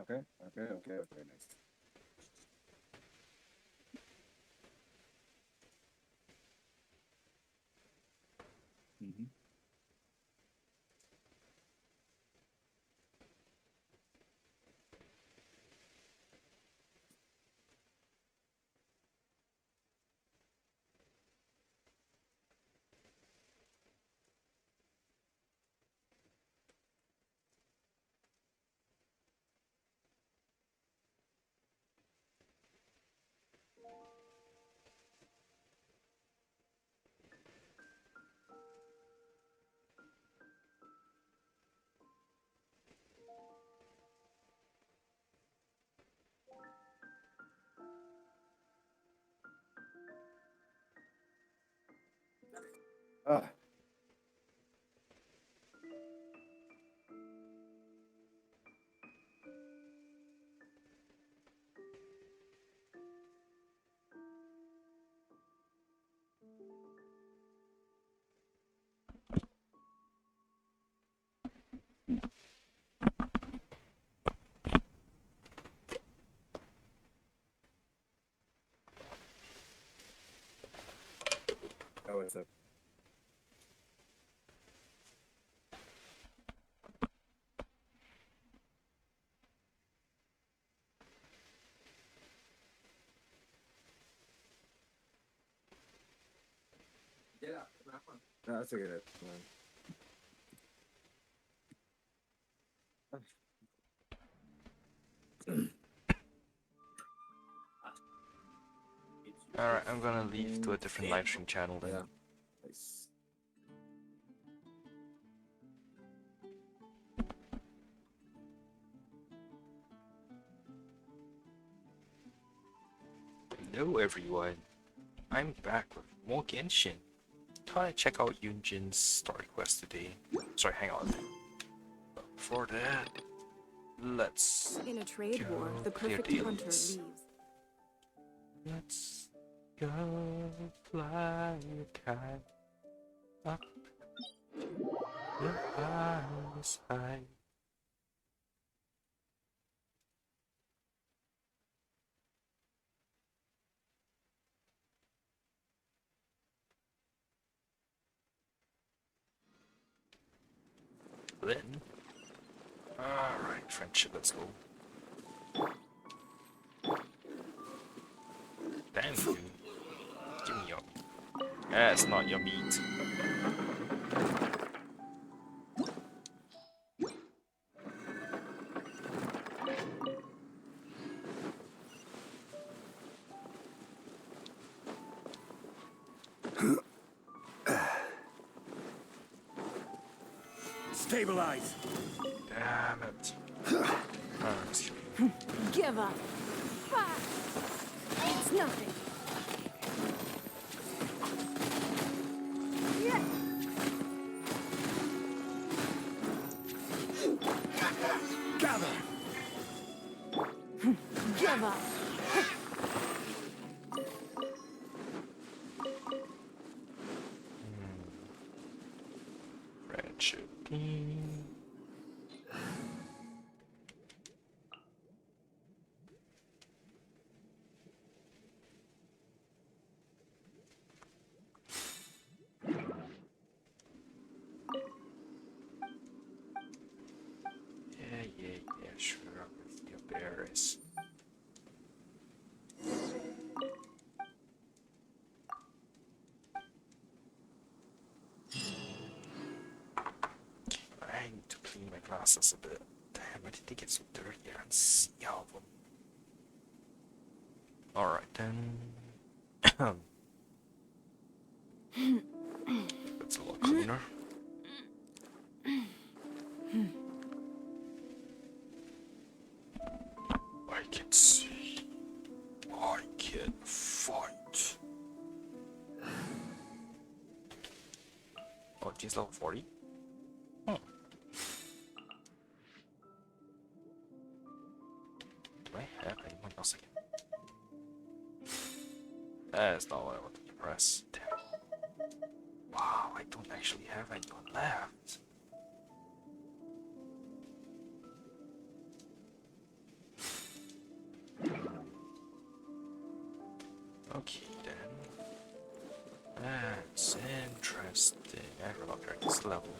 Okay, okay, okay, okay, nice. Mm-hmm. Ah, oh, what's up? Yeah, no, that's okay. That's fine. Alright, I'm gonna leave to a different live stream channel then. Yeah, nice. Hello everyone, I'm back with more Genshin. Thought I'd check out Yunjin's story quest today. Sorry, hang on. But before that, let's In a trade war, the clear perfect hunter dailies. leaves. Let's go fly a kite up the highest high. Then, alright, friendship, let's go. Damn you. Give me your. That's not your meat. Stabilize. Damn it. Excuse me. Give up. Ha! It's nothing. Yeah. Gather. Give up. Friendship. Yeah, sure, with your berries. I need to clean my glasses a bit. Damn, why did they get so dirty? I can't see all of them. Alright then. That's a lot cleaner. I can see. I can fight. Oh, she's level 40? Hmm. Do I have anyone else again? That's not what I wanted to press. Damn. Wow, I don't actually have anyone left. Okay then. That's interesting. I forgot this level.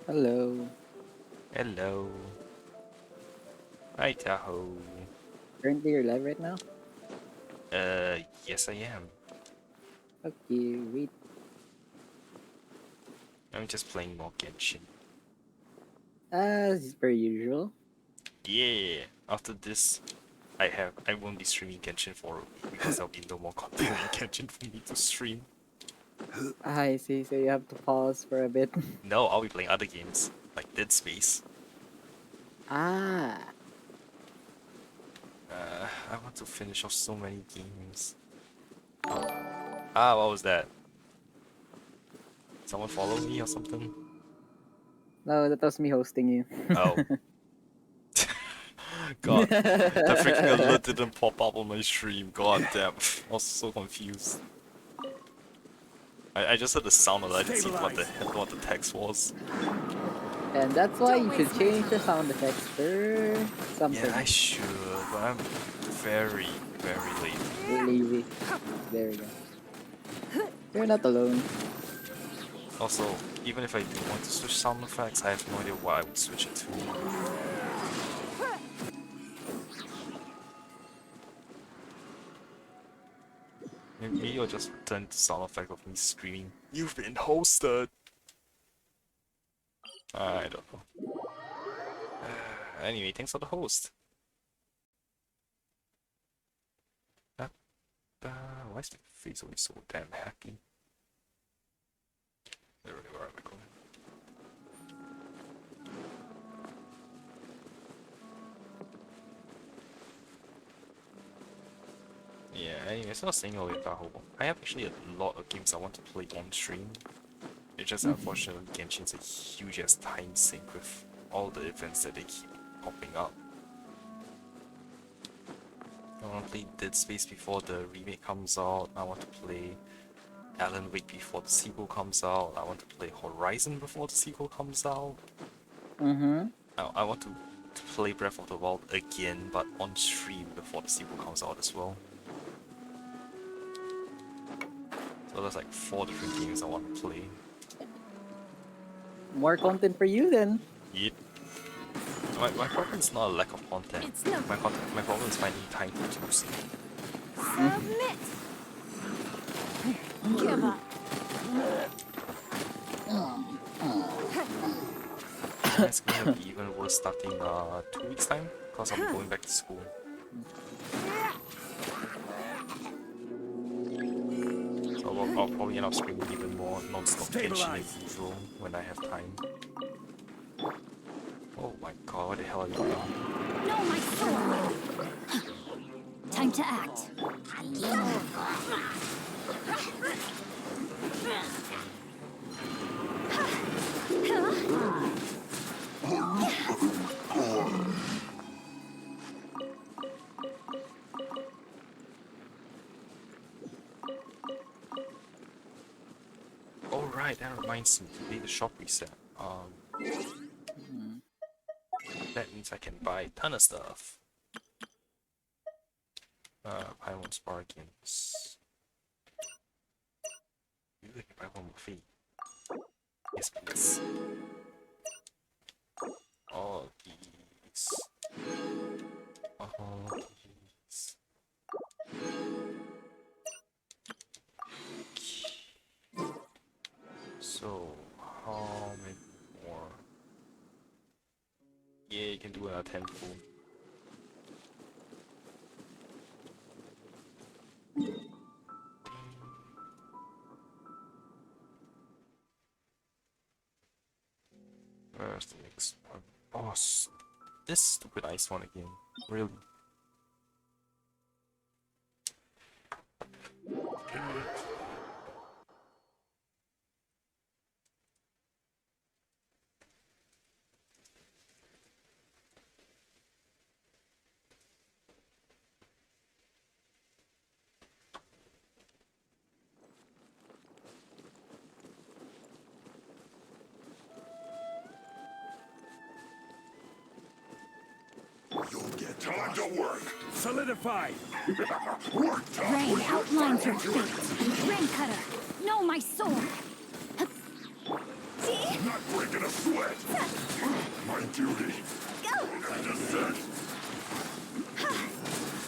Hello. Hello. Hi Tahoe. Currently you're live right now? Yes I am. Okay, wait. I'm just playing more Genshin. As per usual. Yeah. After this, I won't be streaming Genshin for a week because there'll be no more content in Genshin for me to stream. I see, so you have to pause for a bit. No, I'll be playing other games like Dead Space. Ah, I want to finish off so many games. Ah, what was that? Someone follow me or something? no, that was me hosting you. Oh. God, that freaking alert didn't pop up on my stream. God damn, I was so confused. I just heard the sound of it. I didn't see what the text was. And that's why Don't you should waste my change the time. sound effects for something. Yeah, I should, but I'm very, very lazy. Lazy. There we go. You're not alone. Also, even if I do want to switch sound effects, I have no idea what I would switch it to. Maybe I'll just return to sound effect of me screaming, "You've been hosted!" I don't know. Anyway, thanks for the host. Why is my face always so damn happy? Where am I going? Yeah, anyway, so I was saying earlier, Tahoe, I have actually a lot of games I want to play on stream. It's just unfortunately Genshin's a huge ass time sink with all the events that they keep popping up. I want to play Dead Space before the remake comes out. I want to play Alan Wake before the sequel comes out. I want to play Horizon before the sequel comes out. Mm-hmm. I want to play Breath of the Wild again, but on stream before the sequel comes out as well. So there's like 4 different games I want to play. More content for you then. Yep. My problem is not a lack of content. It's not. My problem is finding time to do so. Submit. Give up. And it's gonna be even worse starting 2 weeks time, because I'll be going back to school. So I'll probably end up streaming even more non-stop Genshin as usual when I have time. Oh my god, what the hell are you doing? No, my sword. Time to act. Oh right, that reminds me, today the shop reset. That means I can buy a ton of stuff. Paimon Sparkins. You can buy one more fee. Yes, please. All these. All these. So, how many more? Yeah, you can do another 10 full. Where's the next one? Oh, this stupid ice one again. Really? You'll get Time to work. Solidify. Rain outlines your fate. Rain cutter, know my sword. Not breaking a sweat. My duty. And descent.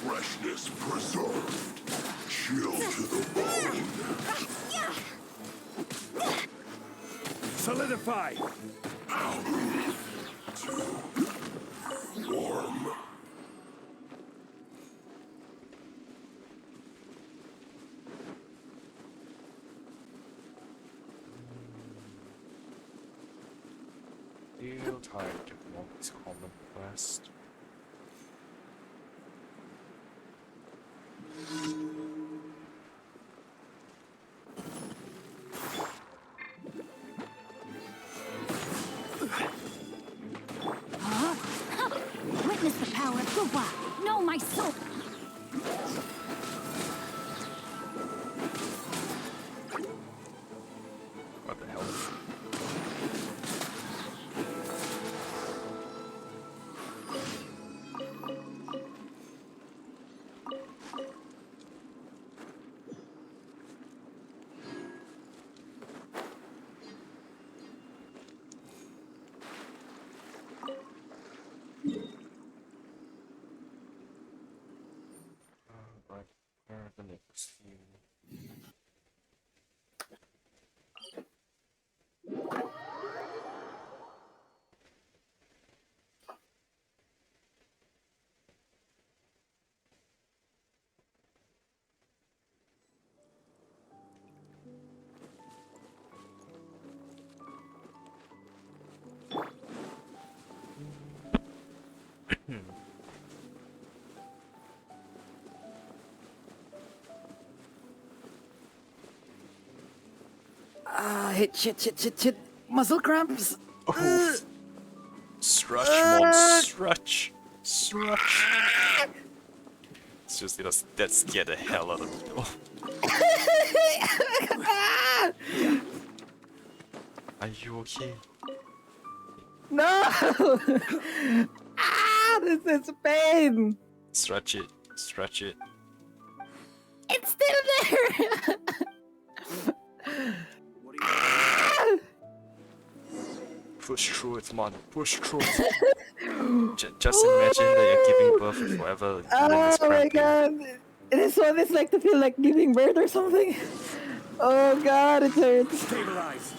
Freshness preserved. Chill to the bone. Solidify. Warm. Feel tired of all these common quests. Witness the power of Guba. Know my sword. What the hell? Right, where are the next few? Shit. Muscle cramps. Oh, Srutch, Mom, Srutch. Seriously, that scared the hell out of me though. Are you okay? No! This is pain. Stretch it. It's still there. Push through it, man. Push through it. Just imagine that you're giving birth and forever. And then it's Oh my cramping. god. This one is like to feel like giving birth or something. Oh god, it hurts. Stabilize.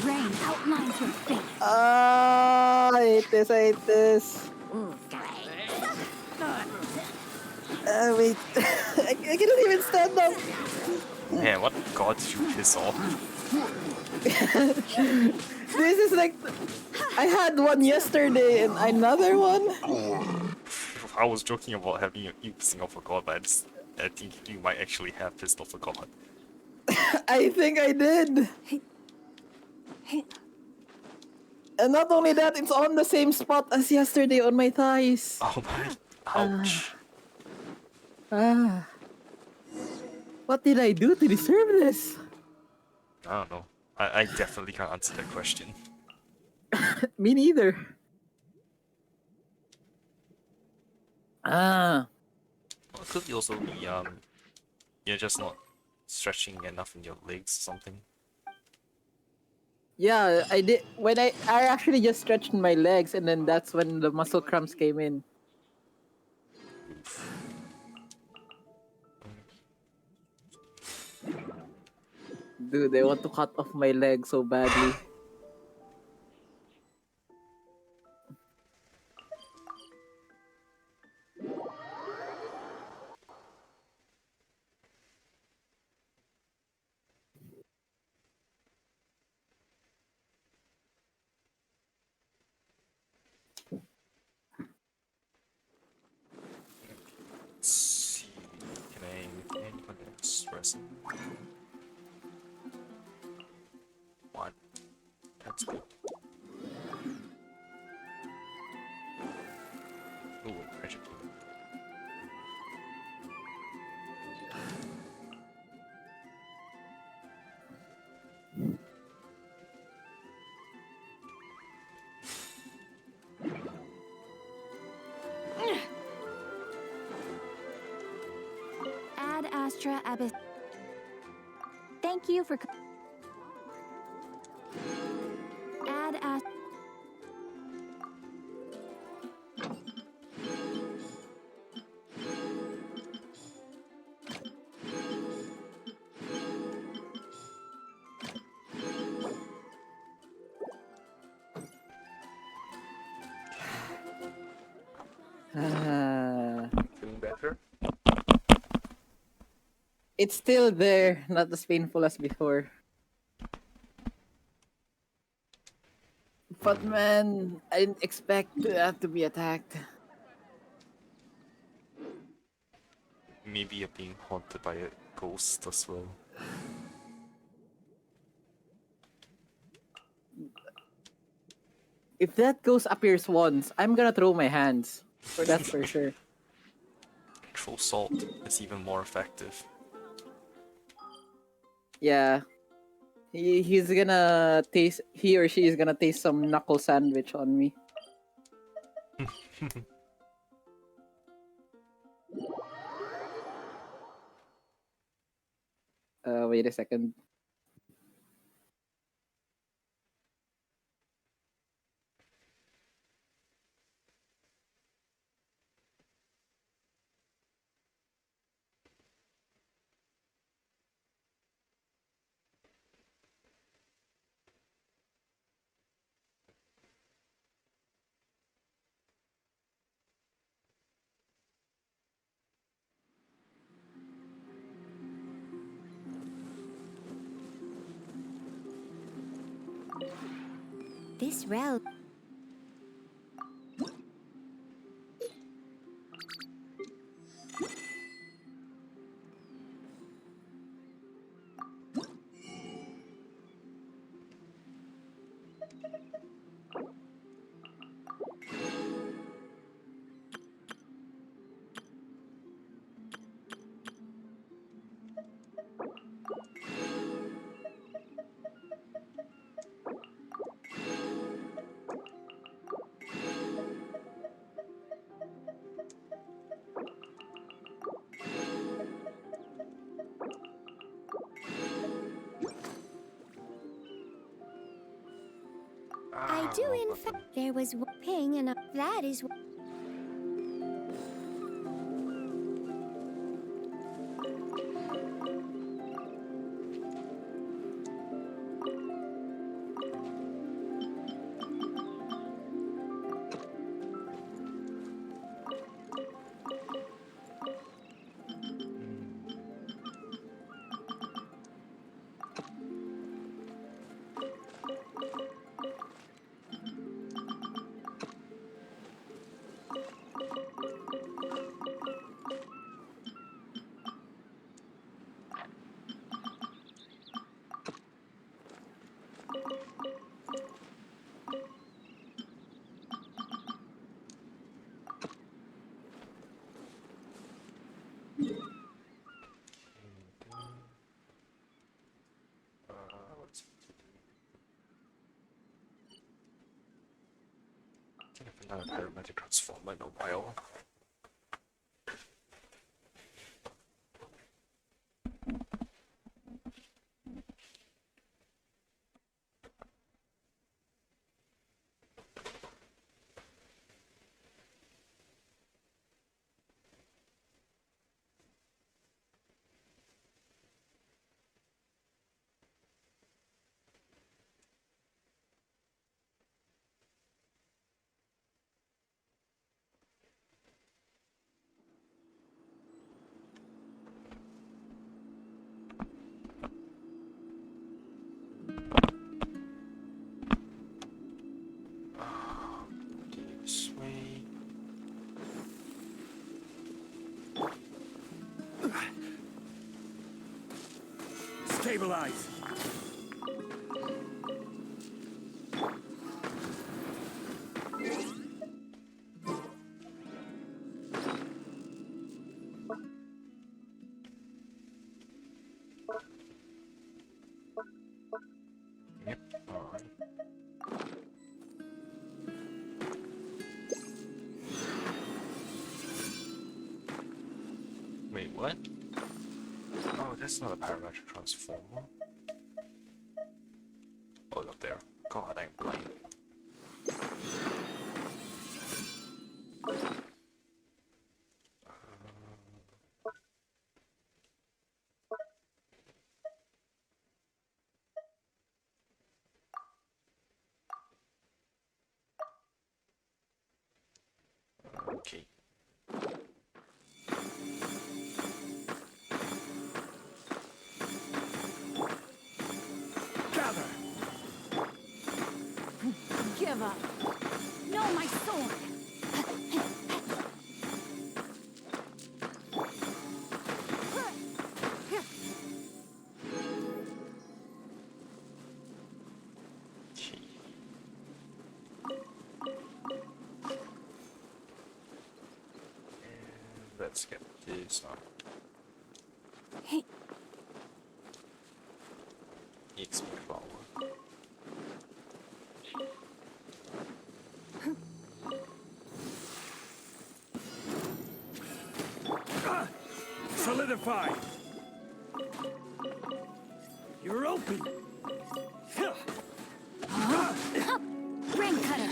Rain outlines your fate. I hate this. Wait. I cannot even stand up. Man, what god did you piss off? This is like... I had one yesterday and another one. I was joking about having you pissing off a god, but I think you might actually have pissed off a god. I think I did. And not only that, it's on the same spot as yesterday on my thighs. Oh my... Ouch. What did I do to deserve this? I don't know. I definitely can't answer that question. Me neither. Well, it could also be, you're just not stretching enough in your legs or something. Yeah, I did. When I actually just stretched my legs, and then that's when the muscle cramps came in. Oof. Dude, they want to cut off my leg so badly. Let's see. Can I express one? That's good. Ooh, pressure. Astra Abyss. Thank you for. Ad Astra. Feeling better? It's still there, not as painful as before. But man, I didn't expect that to be attacked. Maybe you're being haunted by a ghost as well. If that ghost appears once, I'm gonna throw my hands. That's for sure. Throw salt is even more effective. Yeah. He's gonna taste, he or she is gonna taste some knuckle sandwich on me. Wait a second. This route. I do, in fact. There was one ping, and that is. Let's see. I haven't done a paramedic transformer in a while. This way. Stabilize. Yep, alright. Wait, what? that's not a parametric transformer. Oh, up there. God, I'm blind. Okay. Gather! Give up. No, my sword. Okay. And let's get this on. Hey, XP flower. Solidify! You're open! rain cutter.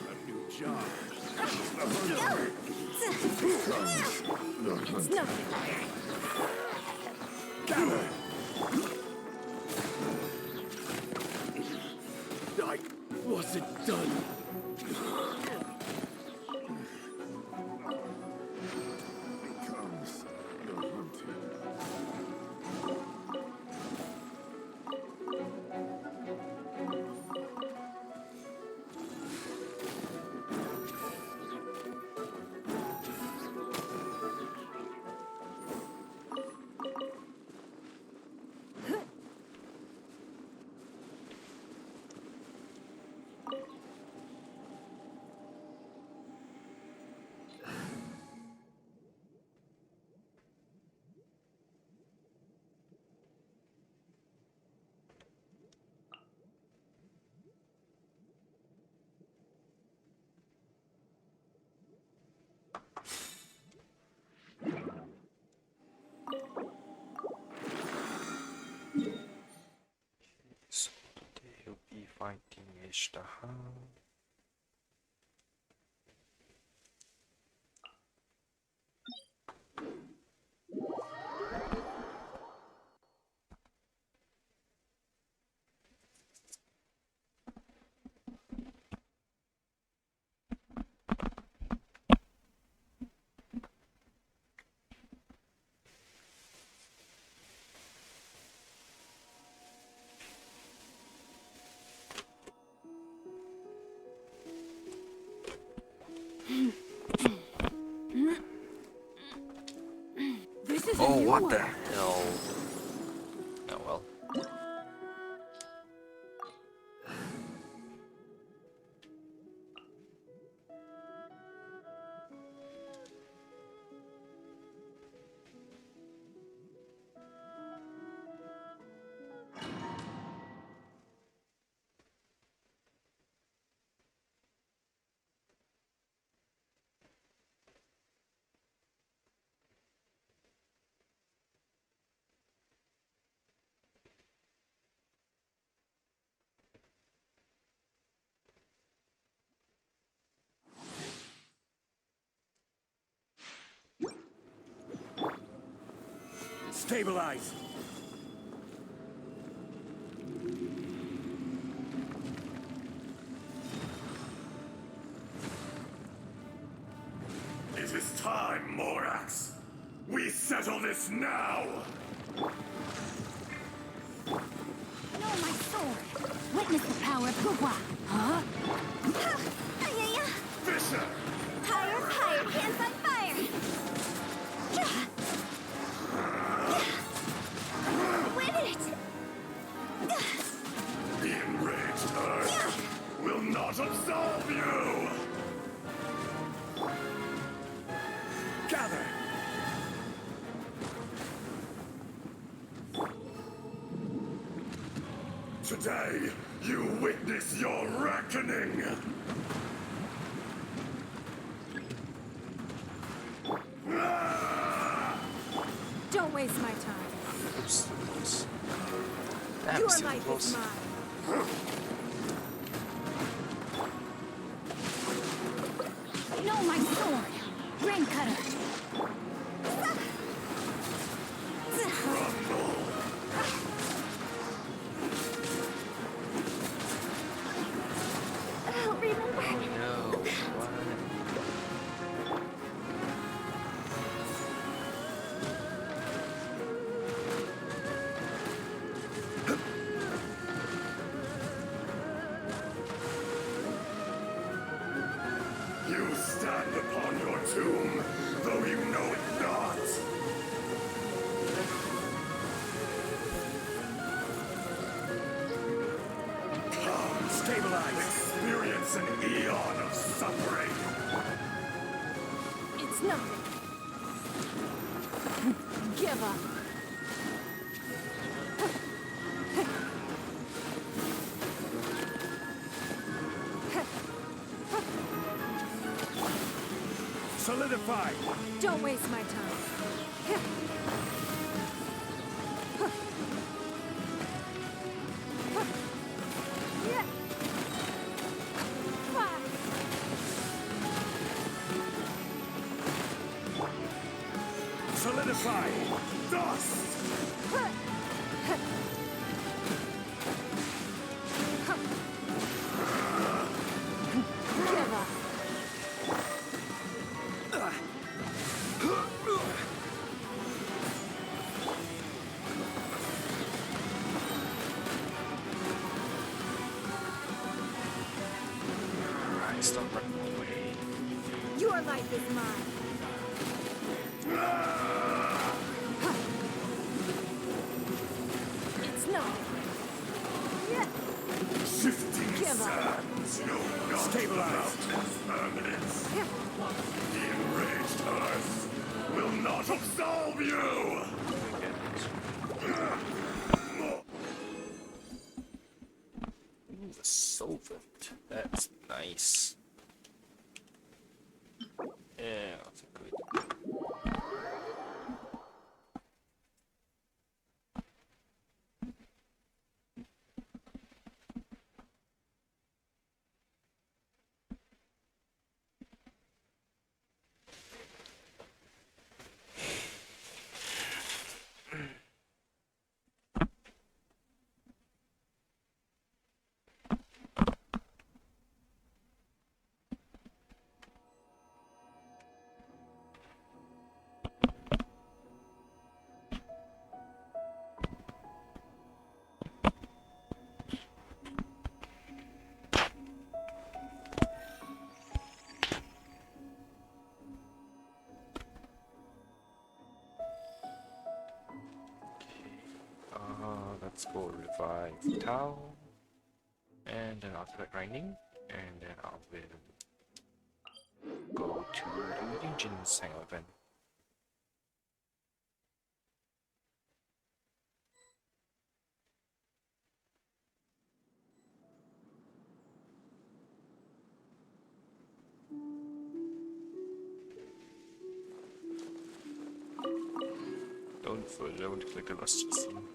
A new job. It's nothing. Gather! I wasn't done. Becomes the hunting. So today he'll be fighting Ishtaha. This is a Oh, new what one. the hell? Oh well. Stabilize! It is time, Morax! We settle this now! No, my sword. Witness the power of Gugwa. Huh? Fisher! Higher, higher, hands on fire. Win it. The enraged Earth will not absolve you! Gather! Today, you witness your reckoning! Don't waste my time. Oops, close. Damn, Your still life is close. mine. No, my sword. Rain cutter. I'll remember. Oh no, what? You stand upon your tomb, though you know it not. Come, stabilize. Experience an eon of suffering. It's nothing. Give up. Solidify. Don't waste my time. Solidify. Dust. Give up. Alright, stop running away. Your life is mine. It's nothing. Shifting Give up. sands. No, not stabilize. Permanence. The enraged earth will not absolve you. Ooh, the solvent. That's nice. Yeah, that's a good. Let's go revive Tao, and then after that grinding, and then I will go to the Yunjin's Hangout event. Don't click the rust scene.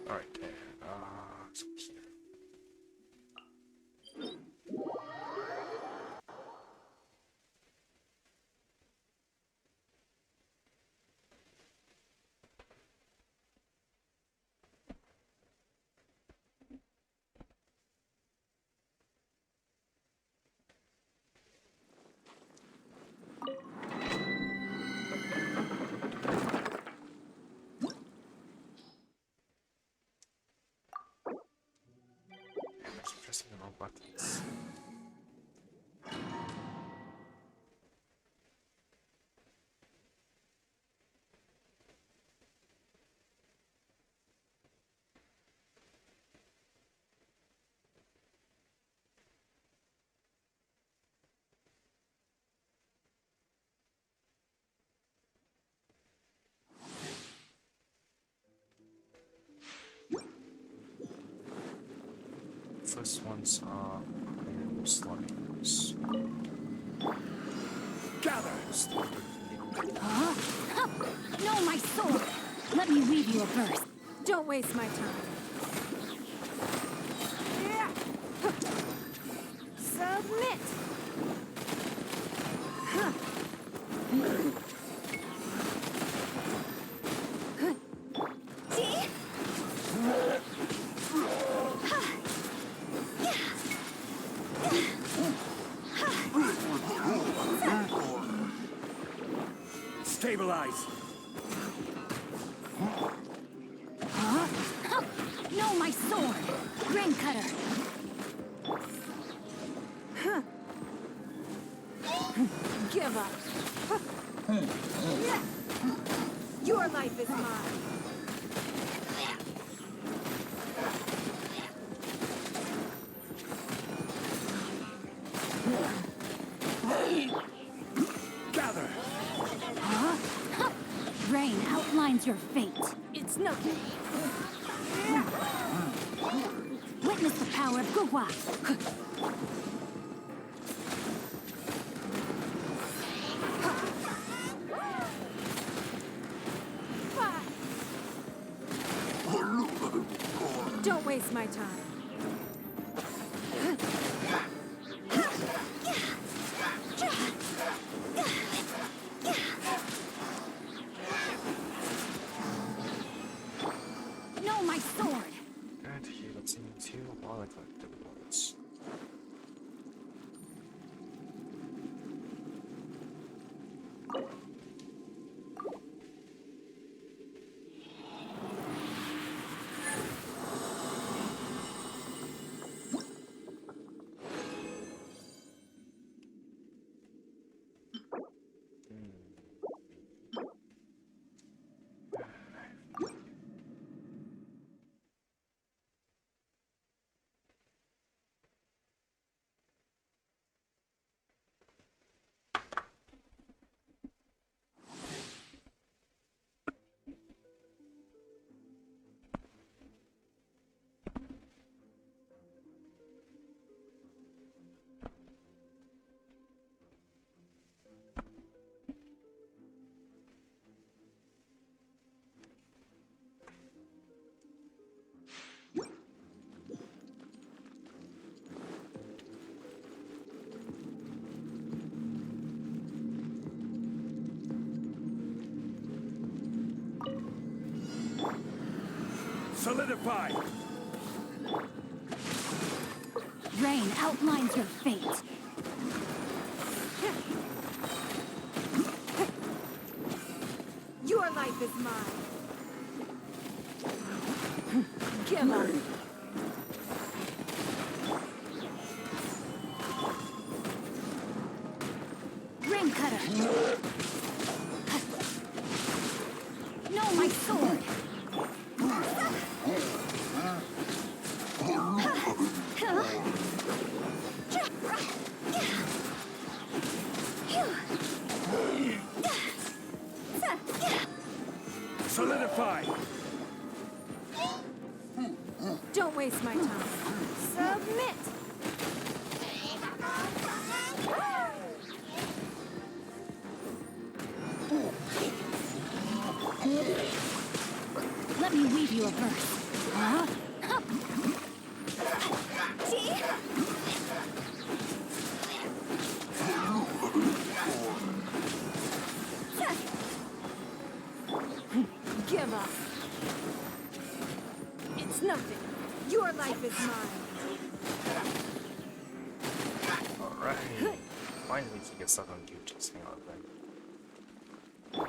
Alright, then, so here. I'm actually pressing the wrong buttons. first ones are iron slimes. Gather! Huh? No, my sword! Let me weave you a verse. Don't waste my time. Submit! Stabilize! No, my sword! Grain cutter! Give up! Your life is mine! Gather! Rain outlines your fate. It's nothing. Witness the power of Guhua. Don't waste my time. No, my sword! And here, let's see two while I collect the rewards. Solidify! Rain outlines your fate. Your life is mine. Give up. Ring cutter. No, my sword. Solidify! Don't waste my time. Submit! Let me weave you a verse. Huh? Give up. It's nothing. Your life is mine. Alright. Finally, we can get stuck on Gucci's Hangout then.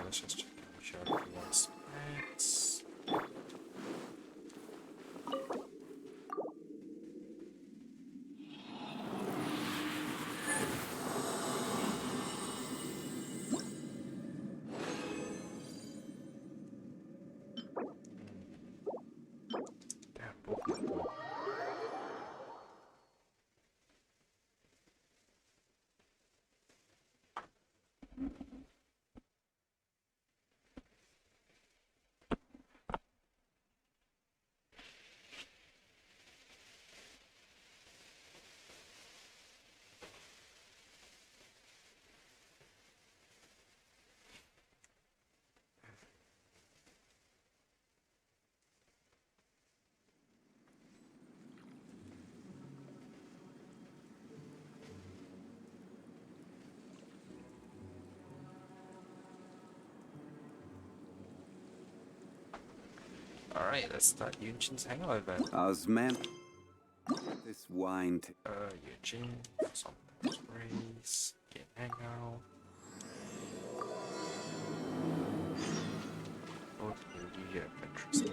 Let's just check out sure if we want specs. Damn, both of them. Alright, let's start Yunjin's Hangout event. Osman, this wine. Yunjin, some race, get Hangout. Go to the adventures.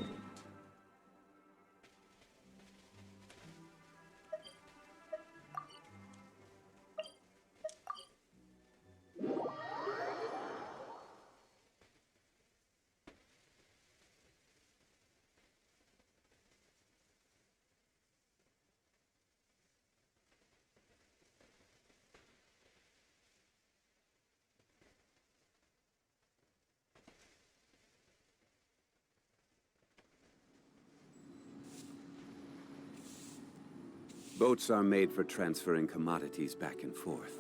Boats are made for transferring commodities back and forth.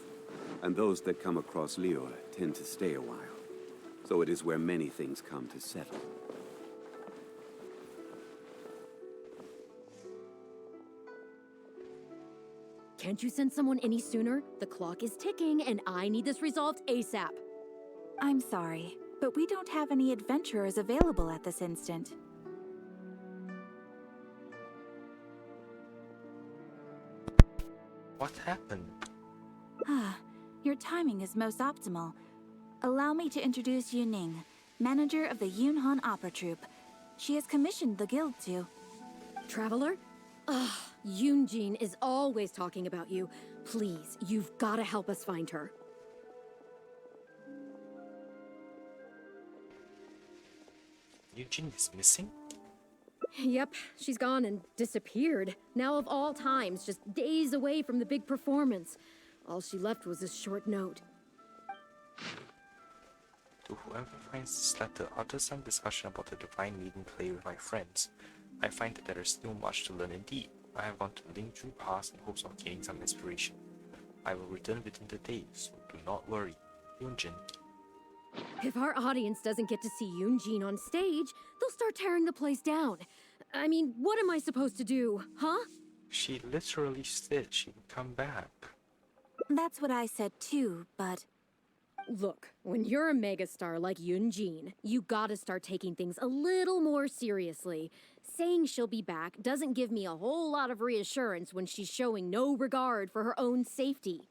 And those that come across Lior tend to stay a while. So it is where many things come to settle. Can't you send someone any sooner? The clock is ticking, and I need this resolved ASAP. I'm sorry, but we don't have any adventurers available at this instant. What happened? Your timing is most optimal. Allow me to introduce Yu Ning, manager of the Yunhan Opera Troupe. She has commissioned the guild to... Traveler? Ugh, Yunjin is always talking about you. Please, you've gotta help us find her. Yunjin is missing? Yep, she's gone and disappeared. Now of all times, just days away from the big performance. All she left was a short note. To whoever finds this letter, after some discussion about the Divine Maiden play with my friends, I find that there is still much to learn indeed. I have gone to Lingju Pass in hopes of gaining some inspiration. I will return within the day, so do not worry. Yunjin. If our audience doesn't get to see Yunjin on stage, they'll start tearing the place down. I mean, what am I supposed to do, huh? She literally said she would come back. That's what I said too, but... Look, when you're a megastar like Yunjin, you gotta start taking things a little more seriously. Saying she'll be back doesn't give me a whole lot of reassurance when she's showing no regard for her own safety.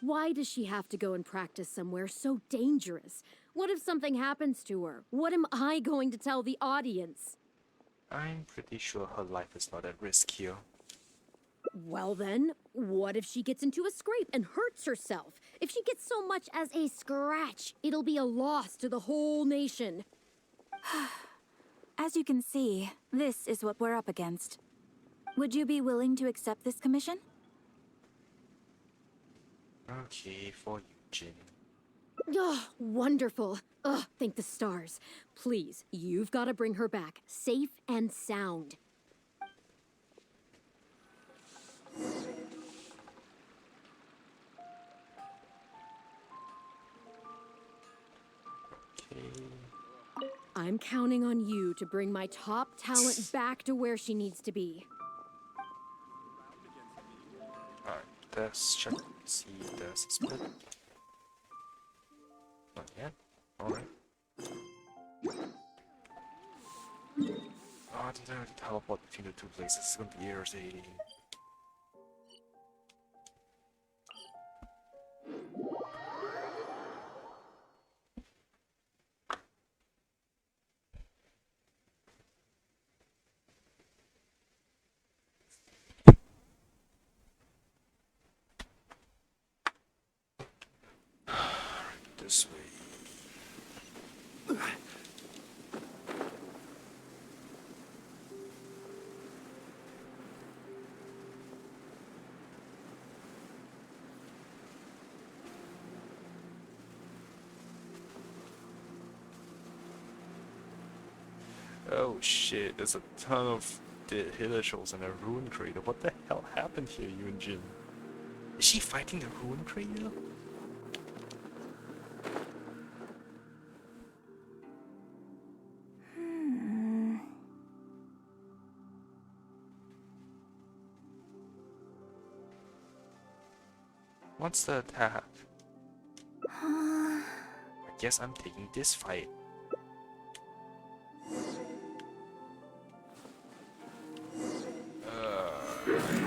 Why does she have to go and practice somewhere so dangerous? What if something happens to her? What am I going to tell the audience? I'm pretty sure her life is not at risk here. Well then, what if she gets into a scrape and hurts herself? If she gets so much as a scratch, it'll be a loss to the whole nation. As you can see, this is what we're up against. Would you be willing to accept this commission? Okay, for Yunjin. Oh, wonderful. Oh, thank the stars. Please, you've got to bring her back, safe and sound. Okay. I'm counting on you to bring my top talent back to where she needs to be. Alright, let's check. See if there's a split. Not yet. Alright. Oh, did I already teleport between the two places? It's gonna be irritating. This way. Oh shit, there's a ton of dead villagers and a ruin crater. What the hell happened here, Yunjin? Is she fighting the ruin crater? What's the attack? I guess I'm taking this fight.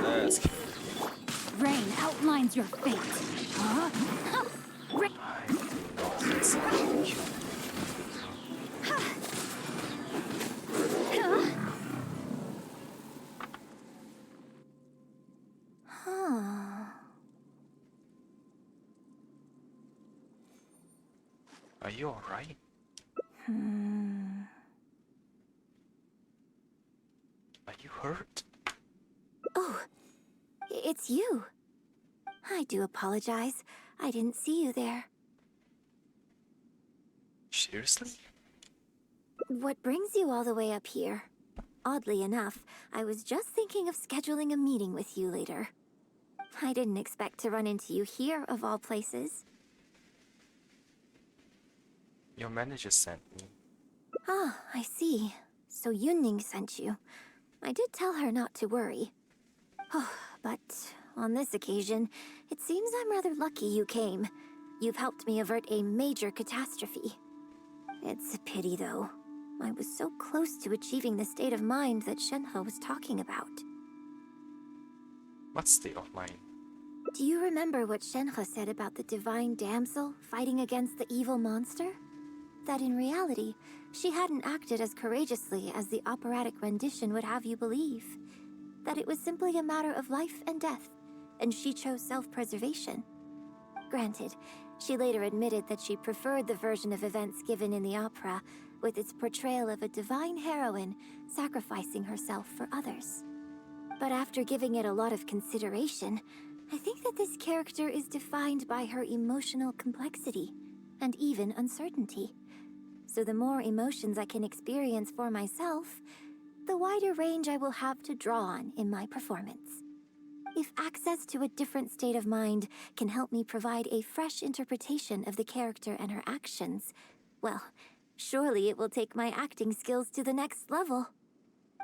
Let's go. Rain outlines your fate. Huh? Huh. Rain. Let's Are you alright? Are you hurt? Oh, it's you. I do apologize. I didn't see you there. Seriously? What brings you all the way up here? Oddly enough, I was just thinking of scheduling a meeting with you later. I didn't expect to run into you here, of all places. Your manager sent me. Ah, I see. So Yunning sent you. I did tell her not to worry. Oh, but on this occasion, it seems I'm rather lucky you came. You've helped me avert a major catastrophe. It's a pity, though. I was so close to achieving the state of mind that Shenhe was talking about. What state of mind? Do you remember what Shenhe said about the divine damsel fighting against the evil monster? That in reality, she hadn't acted as courageously as the operatic rendition would have you believe. That it was simply a matter of life and death, and she chose self-preservation. Granted, she later admitted that she preferred the version of events given in the opera, with its portrayal of a divine heroine sacrificing herself for others. But after giving it a lot of consideration, I think that this character is defined by her emotional complexity, and even uncertainty. So the more emotions I can experience for myself, the wider range I will have to draw on in my performance. If access to a different state of mind can help me provide a fresh interpretation of the character and her actions, well, surely it will take my acting skills to the next level.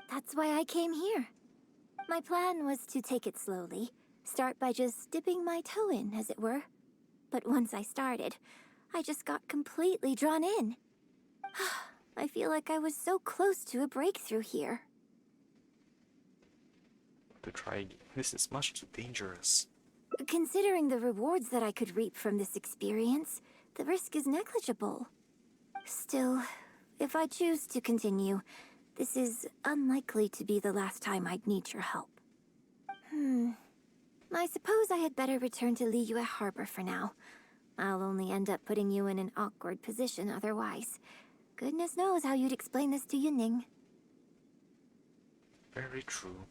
That's why I came here. My plan was to take it slowly, start by just dipping my toe in, as it were. But once I started, I just got completely drawn in. I feel like I was so close to a breakthrough here. To try. This is much too dangerous. Considering the rewards that I could reap from this experience, the risk is negligible. Still, if I choose to continue, this is unlikely to be the last time I'd need your help. I suppose I had better return to Liyue Harbor for now. I'll only end up putting you in an awkward position otherwise. Goodness knows how you'd explain this to Yunning. Very true.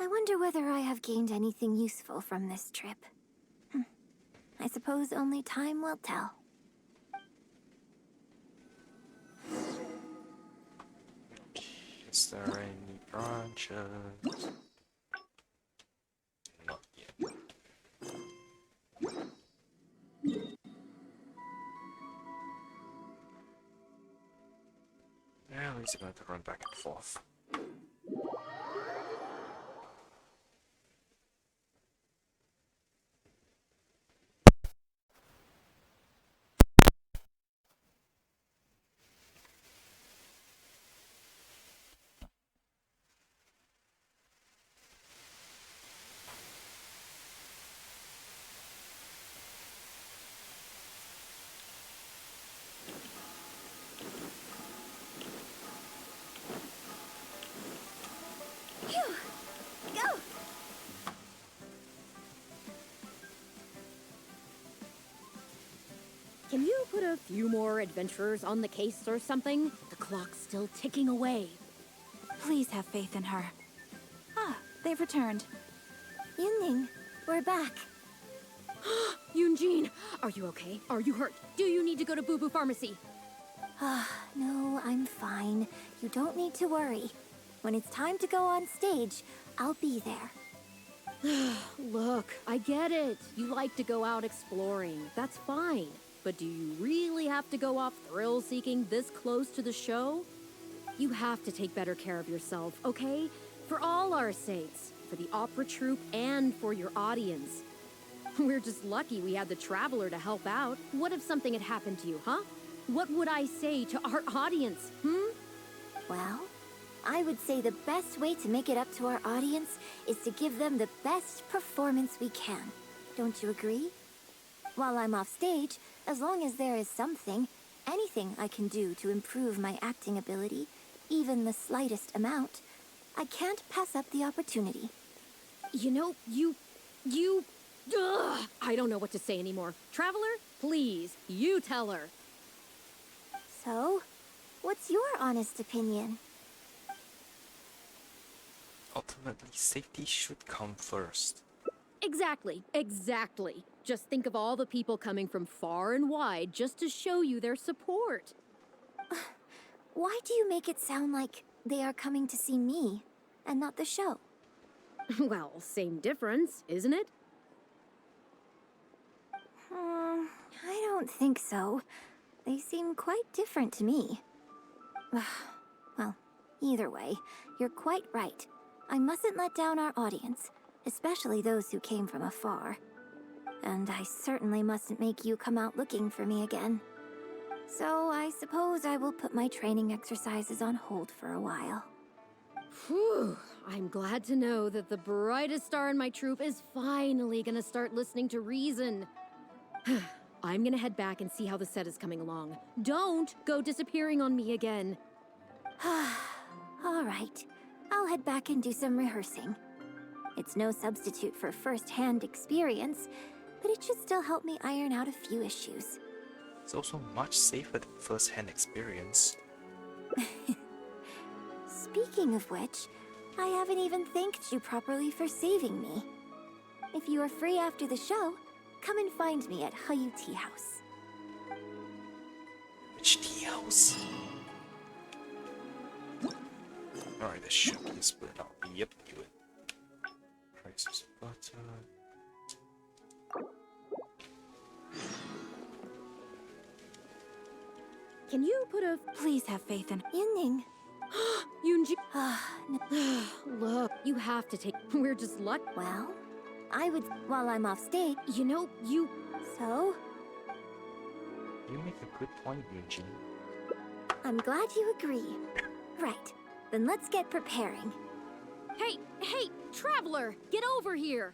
I wonder whether I have gained anything useful from this trip. I suppose only time will tell. Is there any branches? Not yet. Yeah, at least I'm going to run back and forth. Go! Can you put a few more adventurers on the case or something? The clock's still ticking away. Please have faith in her. Ah, they've returned. Yunning, we're back. Yunjin, are you okay? Are you hurt? Do you need to go to Boo Boo Pharmacy? No, I'm fine. You don't need to worry. When it's time to go on stage, I'll be there. Look, I get it. You like to go out exploring. That's fine. But do you really have to go off thrill-seeking this close to the show? You have to take better care of yourself, okay? For all our sakes. For the opera troupe and for your audience. We're just lucky we had the Traveler to help out. What if something had happened to you, huh? What would I say to our audience, Well, I would say the best way to make it up to our audience is to give them the best performance we can. Don't you agree? While I'm off stage, as long as there is something, anything I can do to improve my acting ability, even the slightest amount, I can't pass up the opportunity. You know, Ugh, I don't know what to say anymore. Traveler, please, you tell her. So, what's your honest opinion? Ultimately, safety should come first. Exactly. Just think of all the people coming from far and wide just to show you their support. Why do you make it sound like they are coming to see me and not the show? Well, same difference, isn't it? I don't think so. They seem quite different to me. Well, either way, you're quite right. I mustn't let down our audience, especially those who came from afar. And I certainly mustn't make you come out looking for me again. So I suppose I will put my training exercises on hold for a while. Whew, I'm glad to know that the brightest star in my troupe is finally gonna start listening to reason. I'm gonna head back and see how the set is coming along. Don't go disappearing on me again. All right, I'll head back and do some rehearsing. It's no substitute for first-hand experience, but it should still help me iron out a few issues. It's also much safer than first-hand experience. Speaking of which, I haven't even thanked you properly for saving me. If you are free after the show, come and find me at Hayu Tea House. Which tea house? Alright, this should be split out. Yep, do it. Prices of butter. Can you put a... Please have faith in. Yinning. Yunji... No. Look, you have to take... We're just luck... Well, I would while I'm off stage. You know, you... So, You make a good point, Eugene. I'm glad you agree. Right, then let's get preparing. Hey, Traveler! Get over here!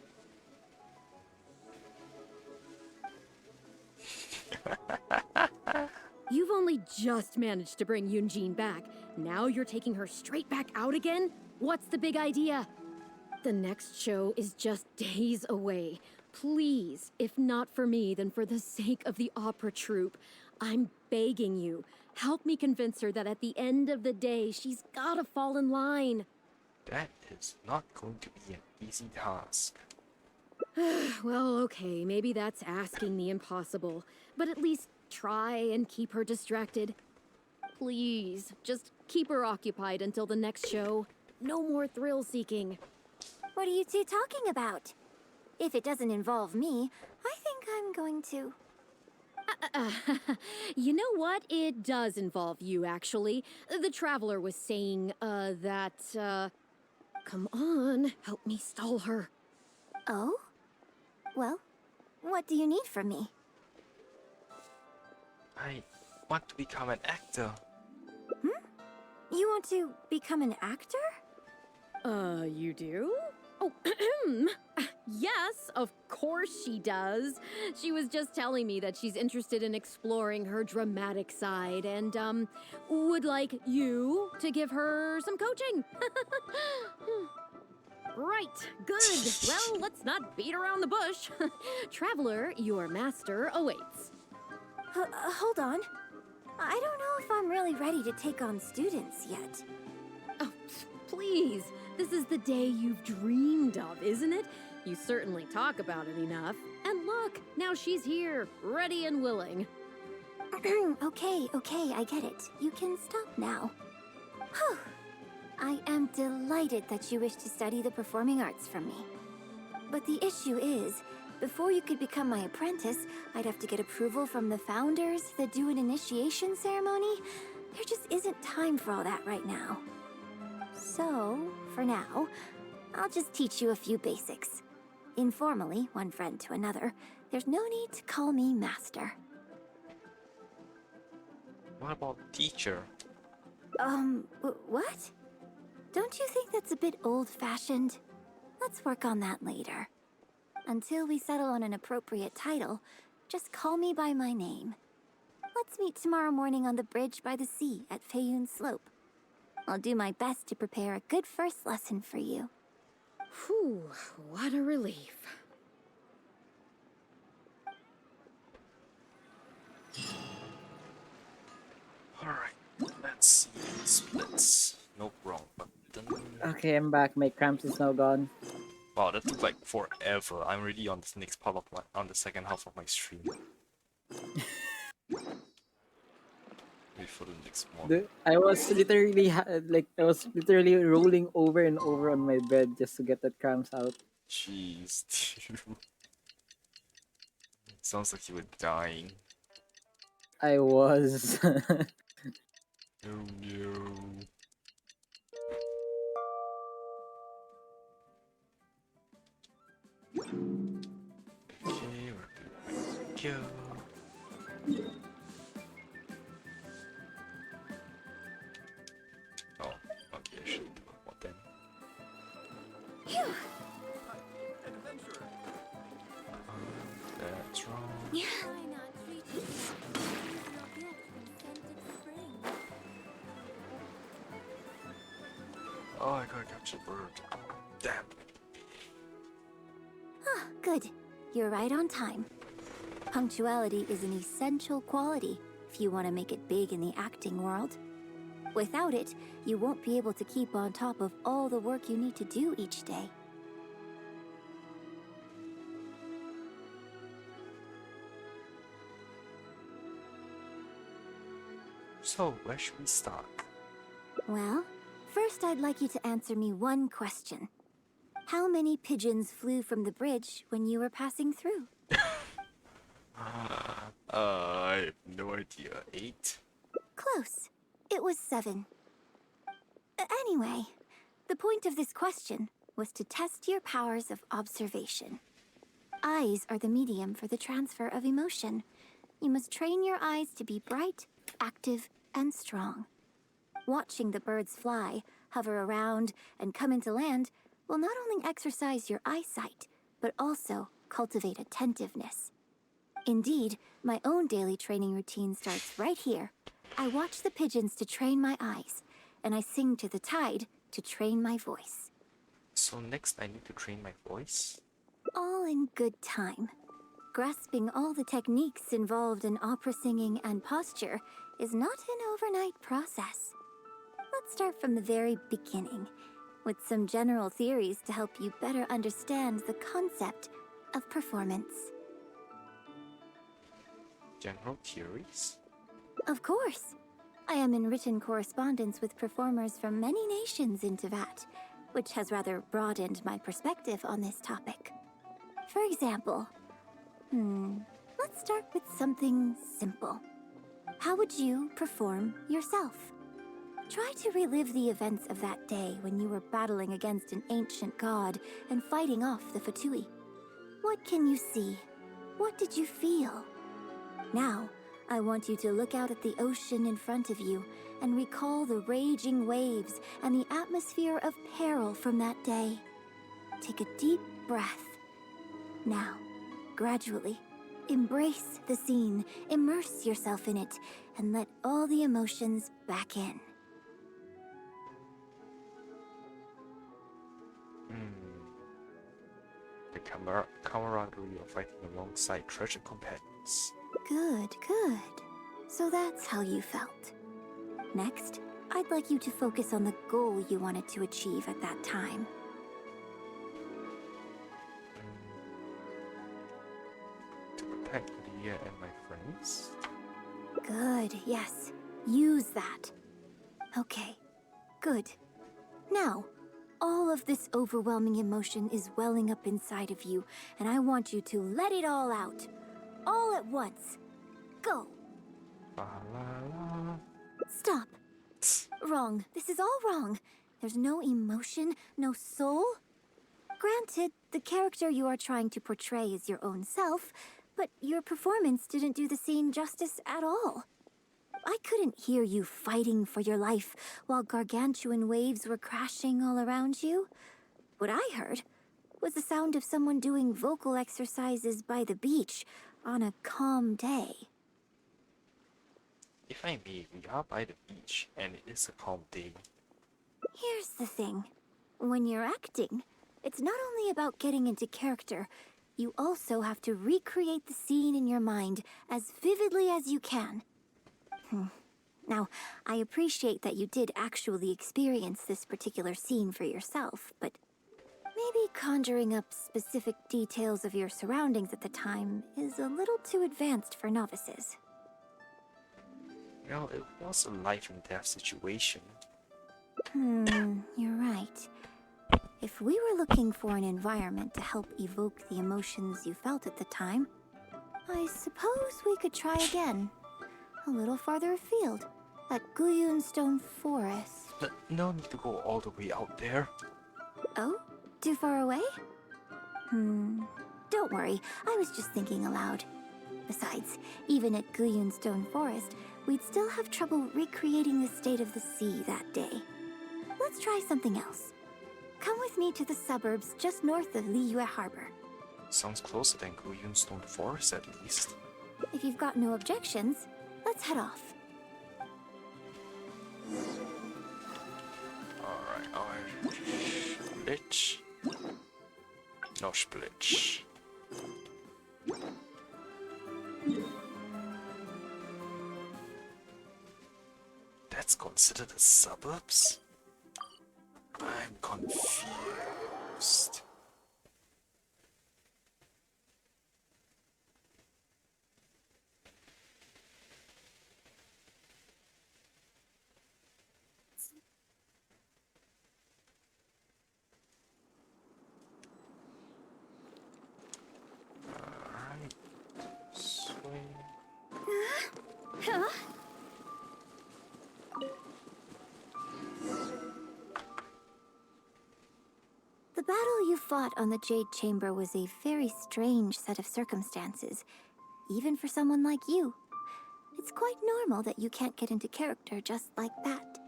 You've only just managed to bring Yunjin back. Now you're taking her straight back out again? What's the big idea? The next show is just days away. Please, if not for me, then for the sake of the opera troupe, I'm begging you, help me convince her that at the end of the day, she's gotta fall in line. That is not going to be an easy task. Well, okay, maybe that's asking the impossible, but at least try and keep her distracted. Please, just keep her occupied until the next show. No more thrill-seeking. What are you two talking about? If it doesn't involve me, I think I'm going to... You know what? It does involve you, actually. The Traveler was saying, Come on, help me stall her. Oh? Well, what do you need from me? I want to become an actor. You want to become an actor? You do? Oh, yes, of course she does. She was just telling me that she's interested in exploring her dramatic side and, would like you to give her some coaching. Right, good. Well, let's not beat around the bush. Traveler, your master awaits. Hold on. I don't know if I'm really ready to take on students yet. Oh, please. This is the day you've dreamed of, isn't it? You certainly talk about it enough. And look, now she's here, ready and willing. Okay, I get it. You can stop now. Whew. I am delighted that you wish to study the performing arts from me. But the issue is, before you could become my apprentice, I'd have to get approval from the founders that do an initiation ceremony. There just isn't time for all that right now. So, for now, I'll just teach you a few basics. Informally, one friend to another, there's no need to call me master. What about teacher? What? Don't you think that's a bit old-fashioned? Let's work on that later. Until we settle on an appropriate title, just call me by my name. Let's meet tomorrow morning on the bridge by the sea at Feiyun Slope. I'll do my best to prepare a good first lesson for you. Whew, what a relief. Alright, let's see. Splits. Nope, wrong button. Okay, I'm back. My cramps is now gone. Wow, that took like forever. I'm really on this next part of on the second half of my stream. Wait for the next one. I was literally I was literally rolling over and over on my bed just to get that cramps out. Jeez, dude. Sounds like you were dying. I was. Oh no. Okay, we're good to go. Oh, okay, I should do one then. That's wrong. Why not treat yourself to a gift from scented spring? Oh, I gotta catch a bird. Damn. Ah, good. You're right on time. Punctuality is an essential quality if you want to make it big in the acting world. Without it, you won't be able to keep on top of all the work you need to do each day. So, where should we start? Well, first I'd like you to answer me one question. How many pigeons flew from the bridge when you were passing through? I have no idea. 8? Close. It was 7. Anyway, the point of this question was to test your powers of observation. Eyes are the medium for the transfer of emotion. You must train your eyes to be bright, active, and strong. Watching the birds fly, hover around, and come into land will not only exercise your eyesight, but also cultivate attentiveness. Indeed, my own daily training routine starts right here. I watch the pigeons to train my eyes, and I sing to the tide to train my voice. So next I need to train my voice? All in good time. Grasping all the techniques involved in opera singing and posture is not an overnight process. Let's start from the very beginning, with some general theories to help you better understand the concept of performance. General theories? Of course. I am in written correspondence with performers from many nations in Teyvat, which has rather broadened my perspective on this topic. For example, let's start with something simple. How would you perform yourself? Try to relive the events of that day when you were battling against an ancient god and fighting off the Fatui. What can you see? What did you feel? Now, I want you to look out at the ocean in front of you and recall the raging waves and the atmosphere of peril from that day. Take a deep breath. Now, gradually, embrace the scene, immerse yourself in it, and let all the emotions back in. The camaraderie of fighting alongside treasure companions. Good, good. So that's how you felt. Next, I'd like you to focus on the goal you wanted to achieve at that time. To protect Leah and my friends? Good, yes. Use that. Okay, good. Now, all of this overwhelming emotion is welling up inside of you, and I want you to let it all out. All at once. Go. La la la. Stop. Wrong. This is all wrong. There's no emotion, no soul. Granted, the character you are trying to portray is your own self, but your performance didn't do the scene justice at all. I couldn't hear you fighting for your life while gargantuan waves were crashing all around you. What I heard was the sound of someone doing vocal exercises by the beach on a calm day. If I may, we are by the beach, and it is a calm day. Here's the thing. When you're acting, it's not only about getting into character, you also have to recreate the scene in your mind as vividly as you can. Now, I appreciate that you did actually experience this particular scene for yourself, but maybe conjuring up specific details of your surroundings at the time is a little too advanced for novices. Well, it was a life and death situation. You're right. If we were looking for an environment to help evoke the emotions you felt at the time, I suppose we could try again. A little farther afield, at Guyunstone Forest. No need to go all the way out there. Oh? Too far away? Don't worry, I was just thinking aloud. Besides, even at Guyunstone Forest, we'd still have trouble recreating the state of the sea that day. Let's try something else. Come with me to the suburbs just north of Liyue Harbor. Sounds closer than Guyunstone Forest, at least. If you've got no objections, let's head off. Alright, Splitch. No Splitch. That's considered the suburbs? I'm confused. Alright. Swing. Huh? The battle you fought on the Jade Chamber was a very strange set of circumstances, even for someone like you. It's quite normal that you can't get into character just like that.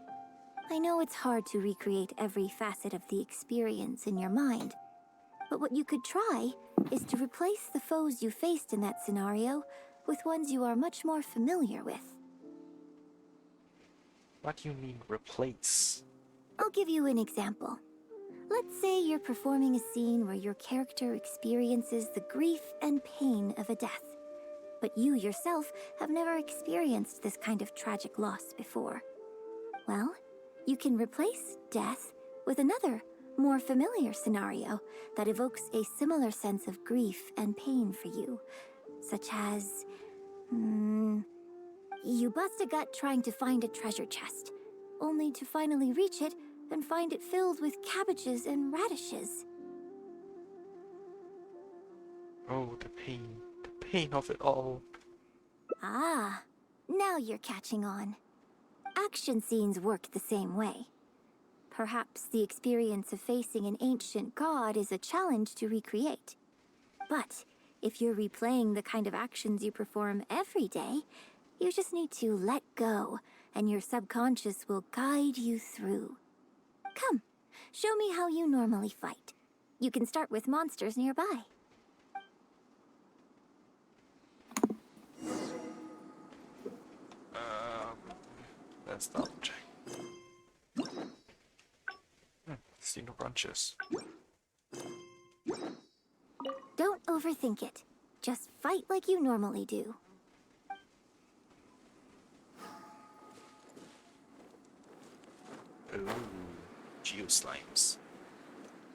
I know it's hard to recreate every facet of the experience in your mind, but what you could try is to replace the foes you faced in that scenario with ones you are much more familiar with. What do you mean, replace? I'll give you an example. Let's say you're performing a scene where your character experiences the grief and pain of a death, but you yourself have never experienced this kind of tragic loss before. Well, you can replace death with another, more familiar scenario that evokes a similar sense of grief and pain for you, such as... you bust a gut trying to find a treasure chest, only to finally reach it and find it filled with cabbages and radishes. Oh, the pain of it all. Ah, now you're catching on. Action scenes work the same way. Perhaps the experience of facing an ancient god is a challenge to recreate. But if you're replaying the kind of actions you perform every day, you just need to let go, and your subconscious will guide you through. Come, show me how you normally fight. You can start with monsters nearby. Let's double check. See no branches. Don't overthink it. Just fight like you normally do. Ooh, geoslimes.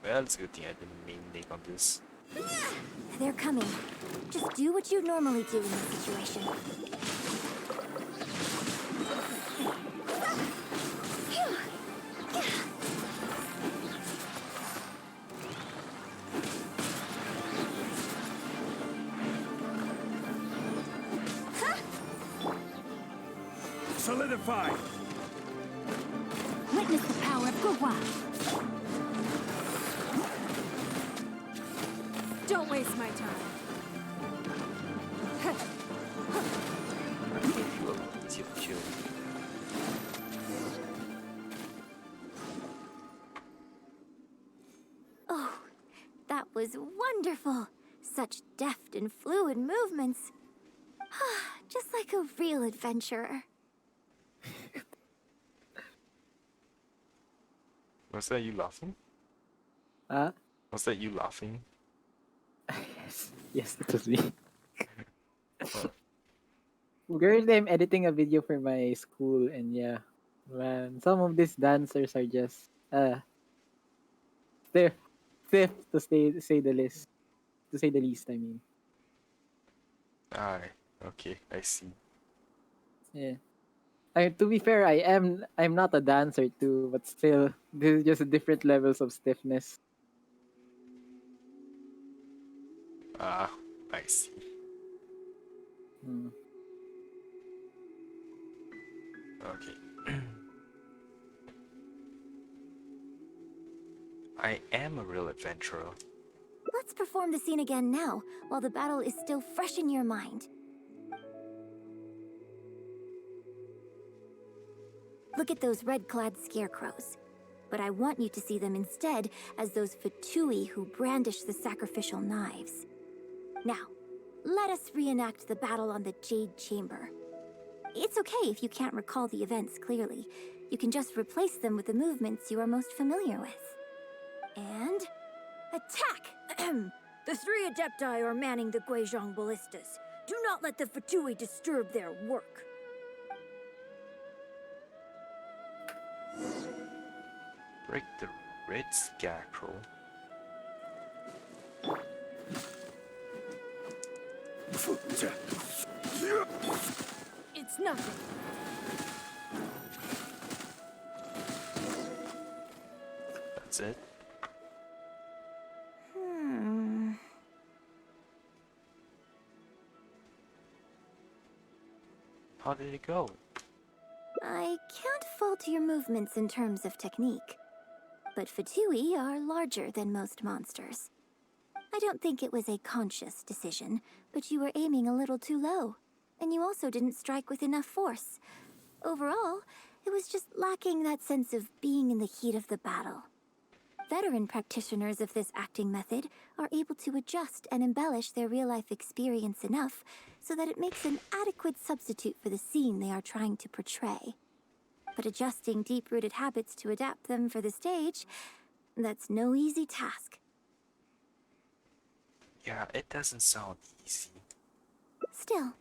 Well, it's a good thing I didn't main dig on this. They're coming. Just do what you normally do in this situation. Solidify! Witness the power of Gurwa. Don't waste my time. I think you will easier to kill. Oh, that was wonderful. Such deft and fluid movements. Just like a real adventurer. Was that you laughing? Huh? Was that you laughing? Yes. Yes, it was me. Oh, Currently, I'm editing a video for my school, and yeah, man, some of these dancers are just stiff, stiff say the least. To say the least, I mean. aye. Okay, I see. Yeah. To be fair, I'm not a dancer too, but still, this is just different levels of stiffness. Ah, I see. Hmm. Okay. I am a real adventurer. Let's perform the scene again now, while the battle is still fresh in your mind. Look at those red-clad scarecrows. But I want you to see them instead as those Fatui who brandish the sacrificial knives. Now, let us reenact the battle on the Jade Chamber. It's okay if you can't recall the events clearly. You can just replace them with the movements you are most familiar with. And... attack! The 3 Adepti are manning the Guizhong ballistas. Do not let the Fatui disturb their work. Break the red scarecrow. It's nothing. That's it. How did it go? I can't fault your movements in terms of technique. But Fatui are larger than most monsters. I don't think it was a conscious decision, but you were aiming a little too low. And you also didn't strike with enough force. Overall, it was just lacking that sense of being in the heat of the battle. Veteran practitioners of this acting method are able to adjust and embellish their real-life experience enough so that it makes an adequate substitute for the scene they are trying to portray. But adjusting deep-rooted habits to adapt them for the stage, that's no easy task. Yeah, it doesn't sound easy. Still,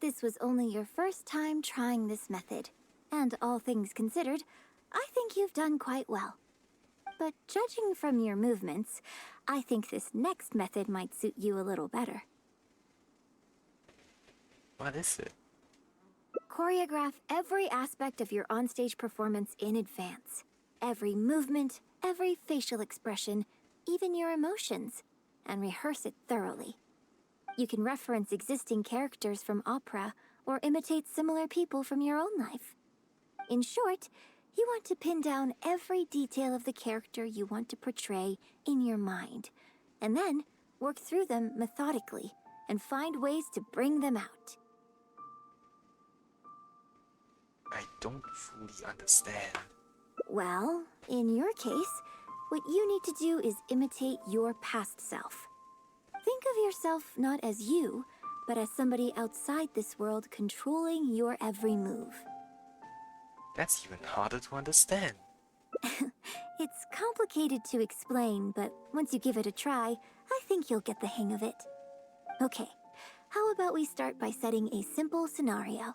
this was only your first time trying this method, and all things considered, I think you've done quite well. But judging from your movements, I think this next method might suit you a little better. What is it? Choreograph every aspect of your onstage performance in advance. Every movement, every facial expression, even your emotions, and rehearse it thoroughly. You can reference existing characters from opera or imitate similar people from your own life. In short, you want to pin down every detail of the character you want to portray in your mind, and then work through them methodically and find ways to bring them out. I don't fully understand. Well, in your case, what you need to do is imitate your past self. Think of yourself not as you, but as somebody outside this world controlling your every move. That's even harder to understand. It's complicated to explain, but once you give it a try, I think you'll get the hang of it. Okay, how about we start by setting a simple scenario?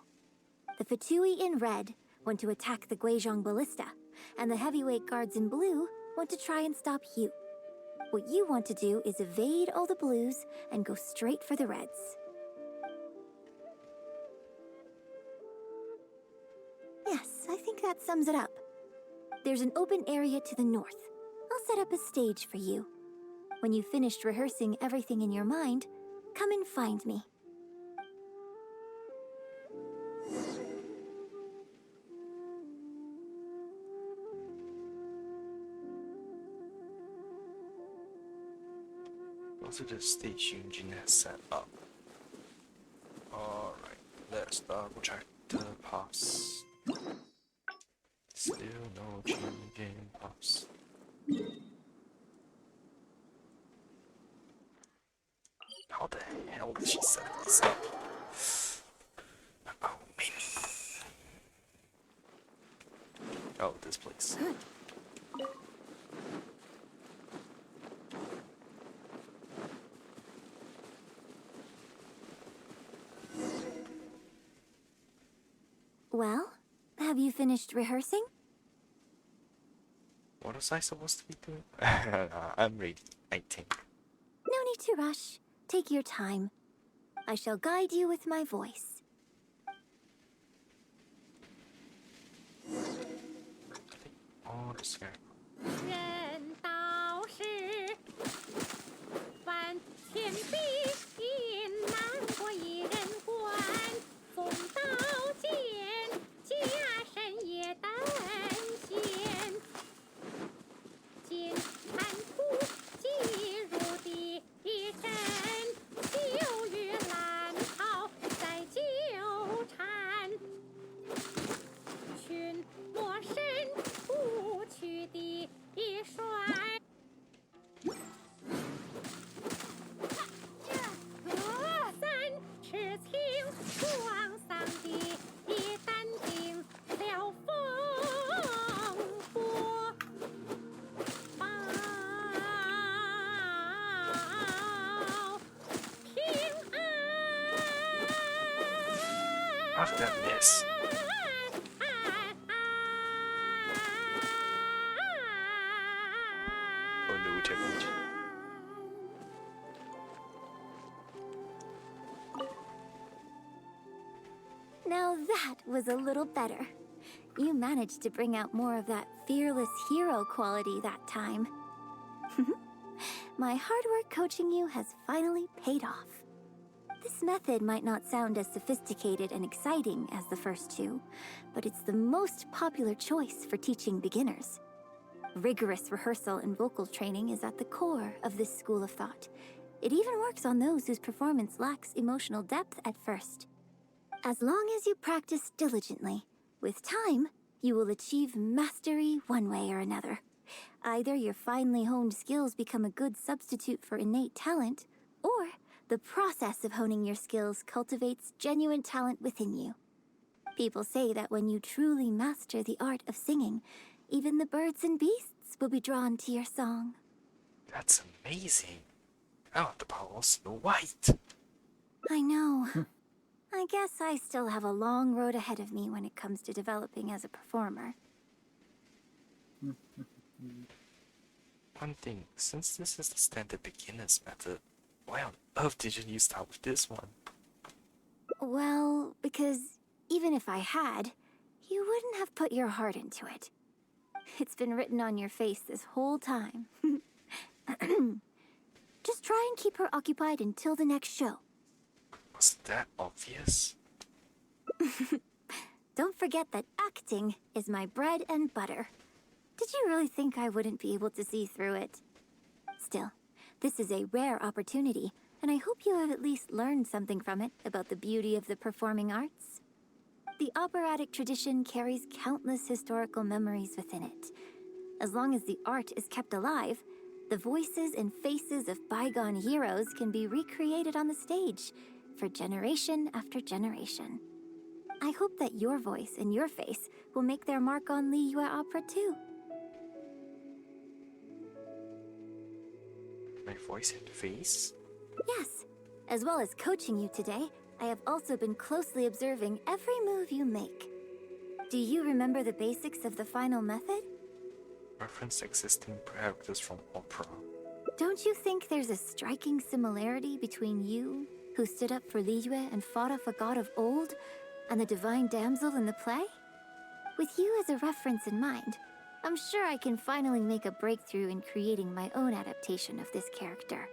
The Fatui in red want to attack the Guizhong ballista, and the heavyweight guards in blue want to try and stop you. What you want to do is evade all the blues and go straight for the reds. Yes, I think that sums it up. There's an open area to the north. I'll set up a stage for you. When you've finished rehearsing everything in your mind, come and find me. Also, the stage Yunjin has set up. Alright, let's double check the pass. Still no change in pass. How the hell did she set this up? Oh, maybe. Oh, this place. Well, have you finished rehearsing? What was I supposed to be doing? I'm ready, I think. No need to rush. Take your time. I shall guide you with my voice. Oh, the scarecrow. 人道是万千比心难过一人关，风刀剑家身也担心，金滩土击入地震，秋雨兰草在纠缠，群魔神不去的帅。三尺青，皇丧的淡定了风波，报平安。 How did that miss? Oh no, technology. Now that was a little better. You managed to bring out more of that fearless hero quality that time. My hard work coaching you has finally paid off. This method might not sound as sophisticated and exciting as the first two, but it's the most popular choice for teaching beginners. Rigorous rehearsal and vocal training is at the core of this school of thought. It even works on those whose performance lacks emotional depth at first. As long as you practice diligently, with time, you will achieve mastery one way or another. Either your finely honed skills become a good substitute for innate talent, or the process of honing your skills cultivates genuine talent within you. People say that when you truly master the art of singing, even the birds and beasts will be drawn to your song. That's amazing. I want the power of Snow White. I know. I guess I still have a long road ahead of me when it comes to developing as a performer. One thing, since this is the standard beginner's method, why on earth didn't you start with this one? Well, because even if I had, you wouldn't have put your heart into it. It's been written on your face this whole time. Just try and keep her occupied until the next show. Was that obvious? Don't forget that acting is my bread and butter. Did you really think I wouldn't be able to see through it? Still, this is a rare opportunity, and I hope you have at least learned something from it about the beauty of the performing arts. The operatic tradition carries countless historical memories within it. As long as the art is kept alive, the voices and faces of bygone heroes can be recreated on the stage for generation after generation. I hope that your voice and your face will make their mark on Liyue opera too. My voice and face? Yes, as well as coaching you today, I have also been closely observing every move you make. Do you remember the basics of the final method? Reference existing characters from opera. Don't you think there's a striking similarity between you, who stood up for Liyue and fought off a god of old, and the divine damsel in the play? With you as a reference in mind, I'm sure I can finally make a breakthrough in creating my own adaptation of this character.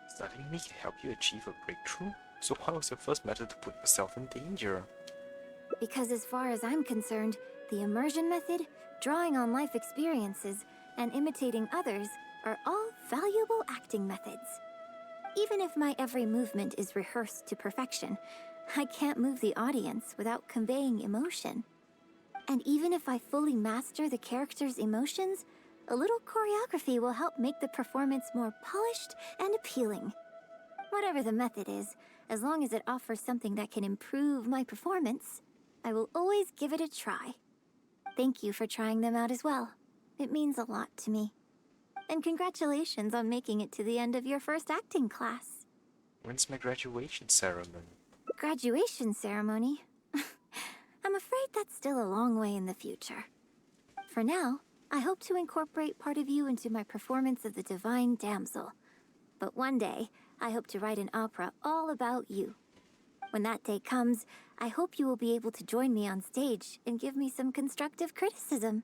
Studying me can help you achieve a breakthrough? So what was your first method to put yourself in danger? Because as far as I'm concerned, the immersion method, drawing on life experiences, and imitating others are all valuable acting methods. Even if my every movement is rehearsed to perfection, I can't move the audience without conveying emotion. And even if I fully master the character's emotions, a little choreography will help make the performance more polished and appealing. Whatever the method is, as long as it offers something that can improve my performance, I will always give it a try. Thank you for trying them out as well. It means a lot to me. And congratulations on making it to the end of your first acting class. When's my graduation ceremony? Graduation ceremony? I'm afraid that's still a long way in the future. For now, I hope to incorporate part of you into my performance of the Divine Damsel. But one day, I hope to write an opera all about you. When that day comes, I hope you will be able to join me on stage and give me some constructive criticism.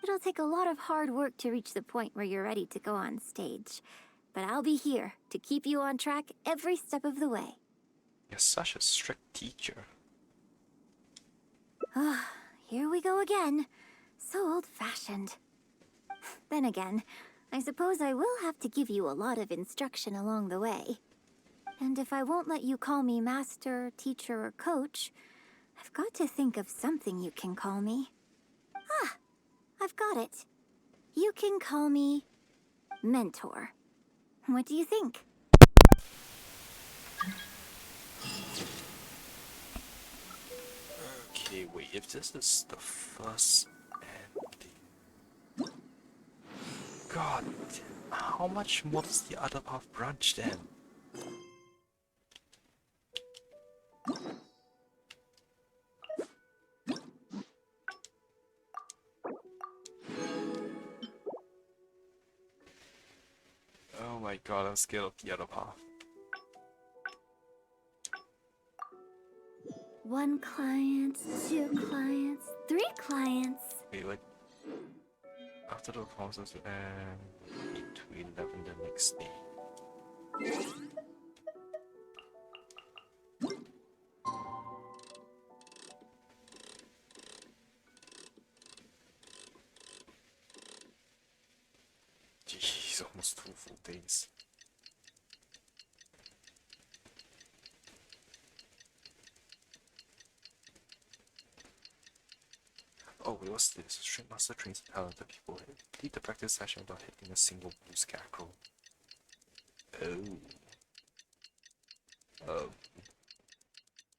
It'll take a lot of hard work to reach the point where you're ready to go on stage. But I'll be here to keep you on track every step of the way. You're such a strict teacher. Ah, here we go again. So old-fashioned. Then again, I suppose I will have to give you a lot of instruction along the way. And if I won't let you call me master, teacher, or coach, I've got to think of something you can call me. Ah, I've got it. You can call me mentor. What do you think? Okay, wait, if this is the first ending... God, how much more does the other path branch then? Oh my god, I'm scared of the other path. 1 client, 2 clients, 3 clients. Wait, what? After the process and 8 to 11 the next day. Jeez, almost 2 full days. Oh, wait, what's this? Stream Master trains talented people. Lead the practice session without hitting a single blue scarecrow. Oh.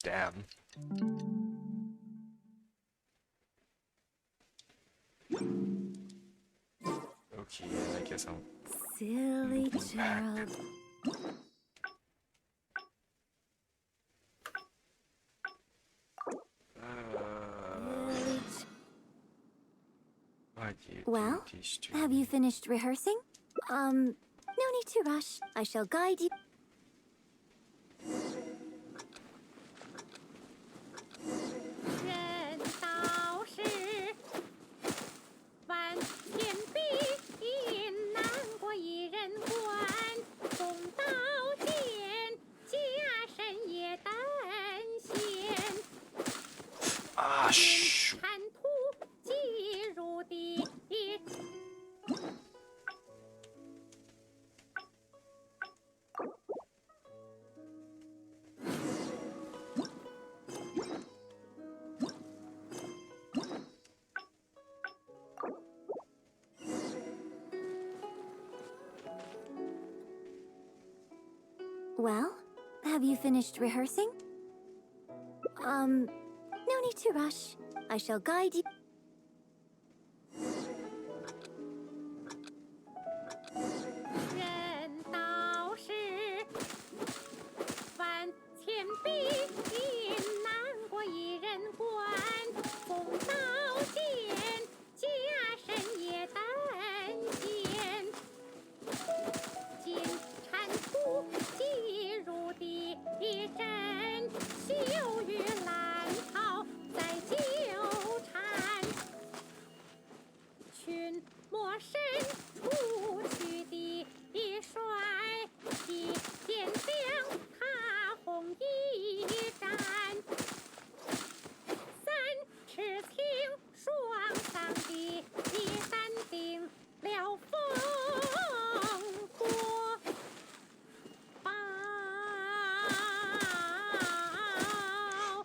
Damn. Okay, I guess I'm Silly moving back. Gerald. Silly Why do you Well, do these to have me? you finished rehearsing? No need to rush. I shall guide you. Ah, shoot. Well, have you finished rehearsing? No need to rush. I shall guide you.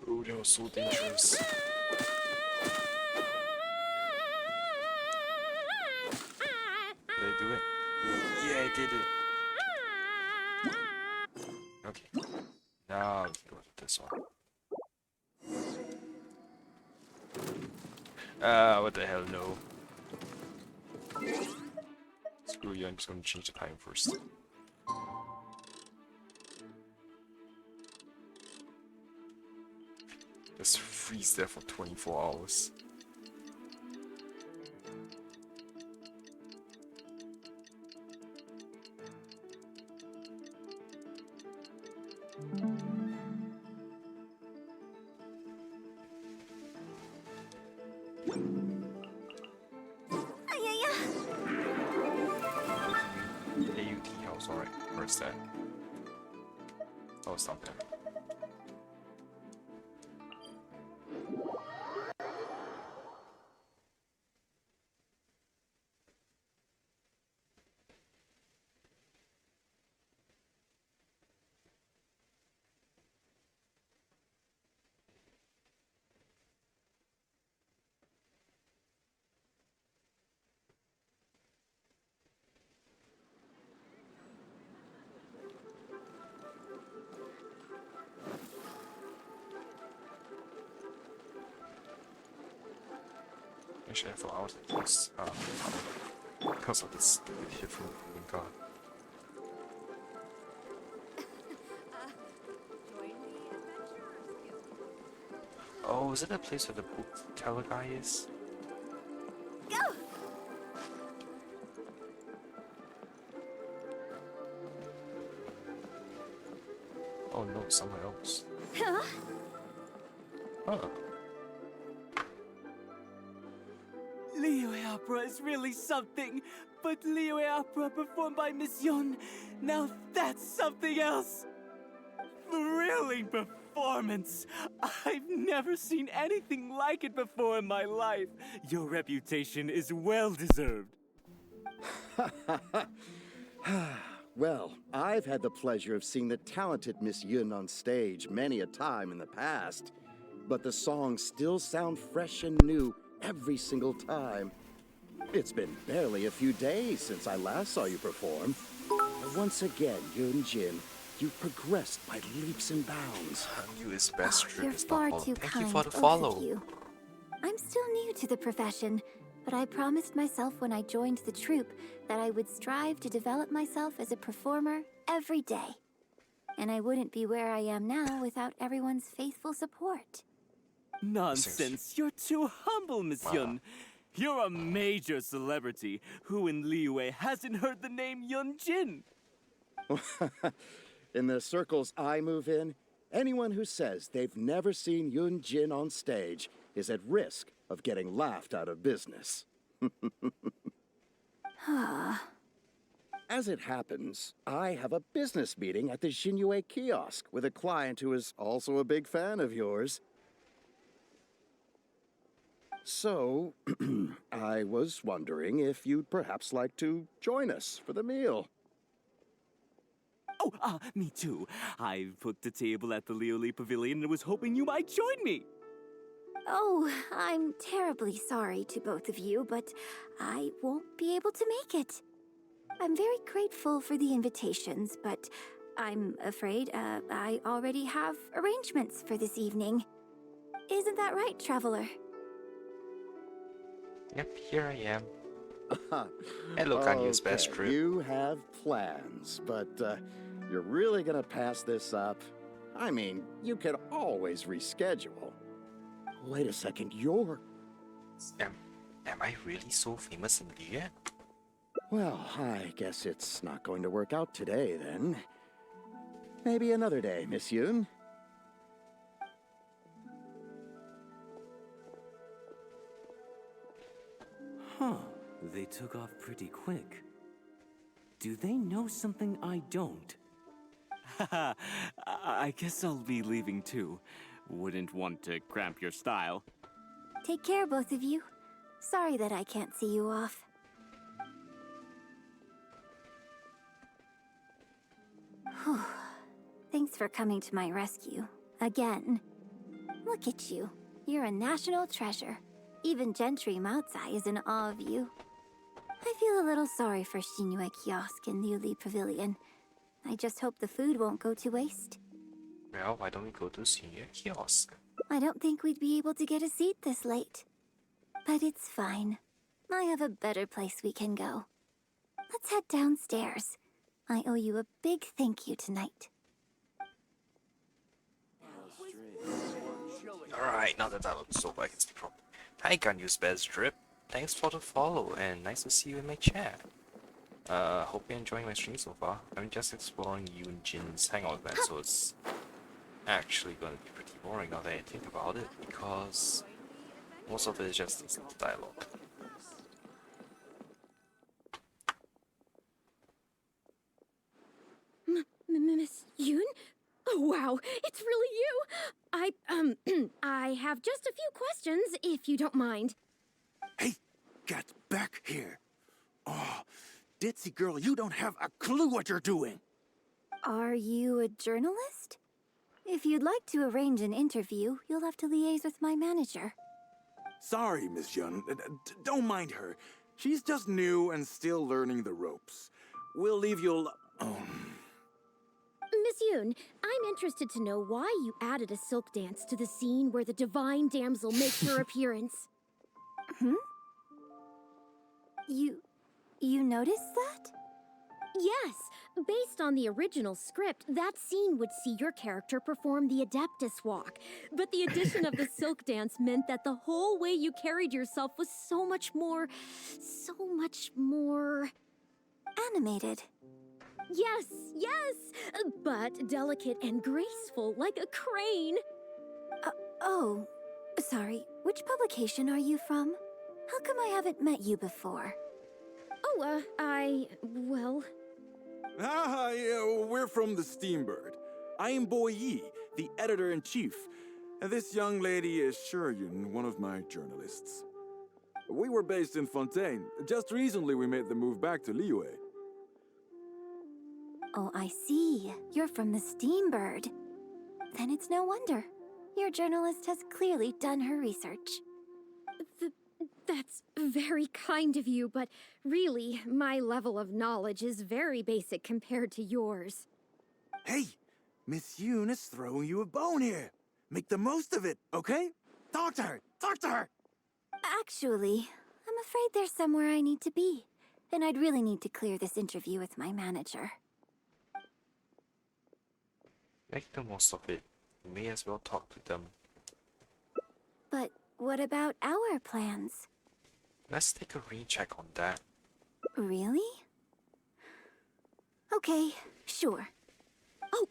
Oh, that was so dangerous. it? Yeah, I did it. Okay. Now we can go to this one. What the hell, no. Screw you, I'm just gonna change the time first. Just freeze there for 24 hours. AUT house, alright. Where's that? Oh, it's not there. Actually, I thought I was like this because of this stupid hit from the car. Oh, is it that place where the book teller guy is? Go! Oh no, somewhere else. Huh? Oh. Liyue opera is really something, but Liyue opera performed by Miss Yun, now that's something else. Thrilling performance. I've never seen anything like it before in my life. Your reputation is well deserved. Well, I've had the pleasure of seeing the talented Miss Yun on stage many a time in the past, but the songs still sound fresh and new every single time. It's been barely a few days since I last saw you perform. But once again, Yun Jin, you've progressed by leaps and bounds. You is best trip You're is not far follow. too Thank kind, you for the both follow. of you. I'm still new to the profession, but I promised myself when I joined the troupe that I would strive to develop myself as a performer every day. And I wouldn't be where I am now without everyone's faithful support. Nonsense. You're too humble, Miss Yun. You're a major celebrity. Who in Liyue hasn't heard the name Yun Jin? In the circles I move in, anyone who says they've never seen Yun Jin on stage is at risk of getting laughed out of business. As it happens, I have a business meeting at the Xinyue kiosk with a client who is also a big fan of yours. So, I was wondering if you'd perhaps like to join us for the meal. Oh, me too. I booked a table at the Lioli Pavilion and was hoping you might join me. Oh, I'm terribly sorry to both of you, but I won't be able to make it. I'm very grateful for the invitations, but I'm afraid I already have arrangements for this evening. Isn't that right, Traveler? Yep, here I am. Hello, Kanye's best trip. You have plans, but you're really gonna pass this up? I mean, you can always reschedule. Wait a second, you're... Am I really so famous in Liyue? Well, I guess it's not going to work out today, then. Maybe another day, Miss Yun. Huh. They took off pretty quick. Do they know something I don't? Haha, I guess I'll be leaving too. Wouldn't want to cramp your style. Take care, both of you. Sorry that I can't see you off. Whew. Thanks for coming to my rescue. Again. Look at you. You're a national treasure. Even Gentry Moutsai is in awe of you. I feel a little sorry for Shinue Kiosk and Liuli Pavilion. I just hope the food won't go to waste. Well, why don't we go to Senior Kiosk? I don't think we'd be able to get a seat this late. But it's fine. I have a better place we can go. Let's head downstairs. I owe you a big thank you tonight. Alright, now that looks over, I can speak properly. Hi, Ganyu Spaz Drip. Thanks for the follow, and nice to see you in my chat. Hope you're enjoying my stream so far. I'm just exploring Yunjin's Hangout event, so it's actually going to be pretty boring now that I think about it, because most of it is just this dialogue. Miss Yoon? Oh, wow, it's really you! I have just a few questions, if you don't mind. Hey, get back here. Oh, ditzy girl, you don't have a clue what you're doing. Are you a journalist? If you'd like to arrange an interview, you'll have to liaise with my manager. Sorry, Miss Yun. Don't mind her. She's just new and still learning the ropes. We'll leave you alone. Miss Yoon, I'm interested to know why you added a silk dance to the scene where the divine damsel makes her appearance. You noticed that? Yes, based on the original script, that scene would see your character perform the Adeptus Walk. But the addition of the silk dance meant that the whole way you carried yourself was so much more... Animated. Yes, but delicate and graceful, like a crane. Oh, sorry. Which publication are you from? How come I haven't met you before? Oh, well... Yeah, we're from the Steambird. I am Boy Yi, the editor-in-chief. And this young lady is Shuryun, one of my journalists. We were based in Fontaine. Just recently we made the move back to Liyue. Oh, I see. You're from the Steambird. Then it's no wonder. Your journalist has clearly done her research. That's very kind of you, but really, my level of knowledge is very basic compared to yours. Hey, Miss Yoon is throwing you a bone here. Make the most of it, okay? Talk to her! Talk to her! Actually, I'm afraid there's somewhere I need to be. And I'd really need to clear this interview with my manager. Make the most of it. You may as well talk to them. But what about our plans? Let's take a recheck on that. Really? Okay, sure. Oh,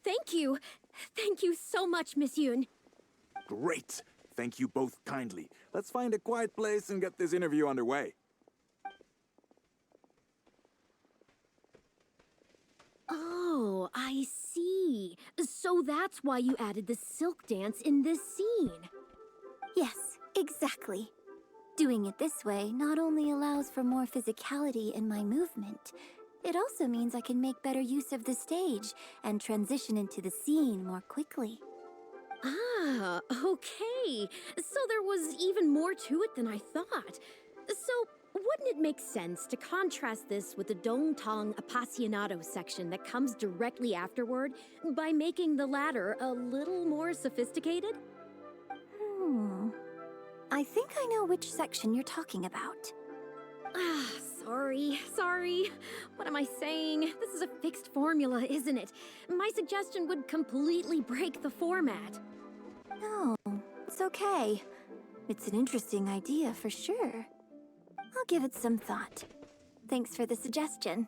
thank you. Thank you so much, Miss Yoon. Great! Thank you both kindly. Let's find a quiet place and get this interview underway. Oh, I see. So that's why you added the silk dance in this scene. Yes, exactly. Doing it this way not only allows for more physicality in my movement, it also means I can make better use of the stage and transition into the scene more quickly. Ah, okay. So there was even more to it than I thought. So, wouldn't it make sense to contrast this with the Dongtong Appassionato section that comes directly afterward by making the latter a little more sophisticated? I think I know which section you're talking about. Ah, sorry. What am I saying? This is a fixed formula, isn't it? My suggestion would completely break the format. No, it's okay. It's an interesting idea for sure. I'll give it some thought. Thanks for the suggestion.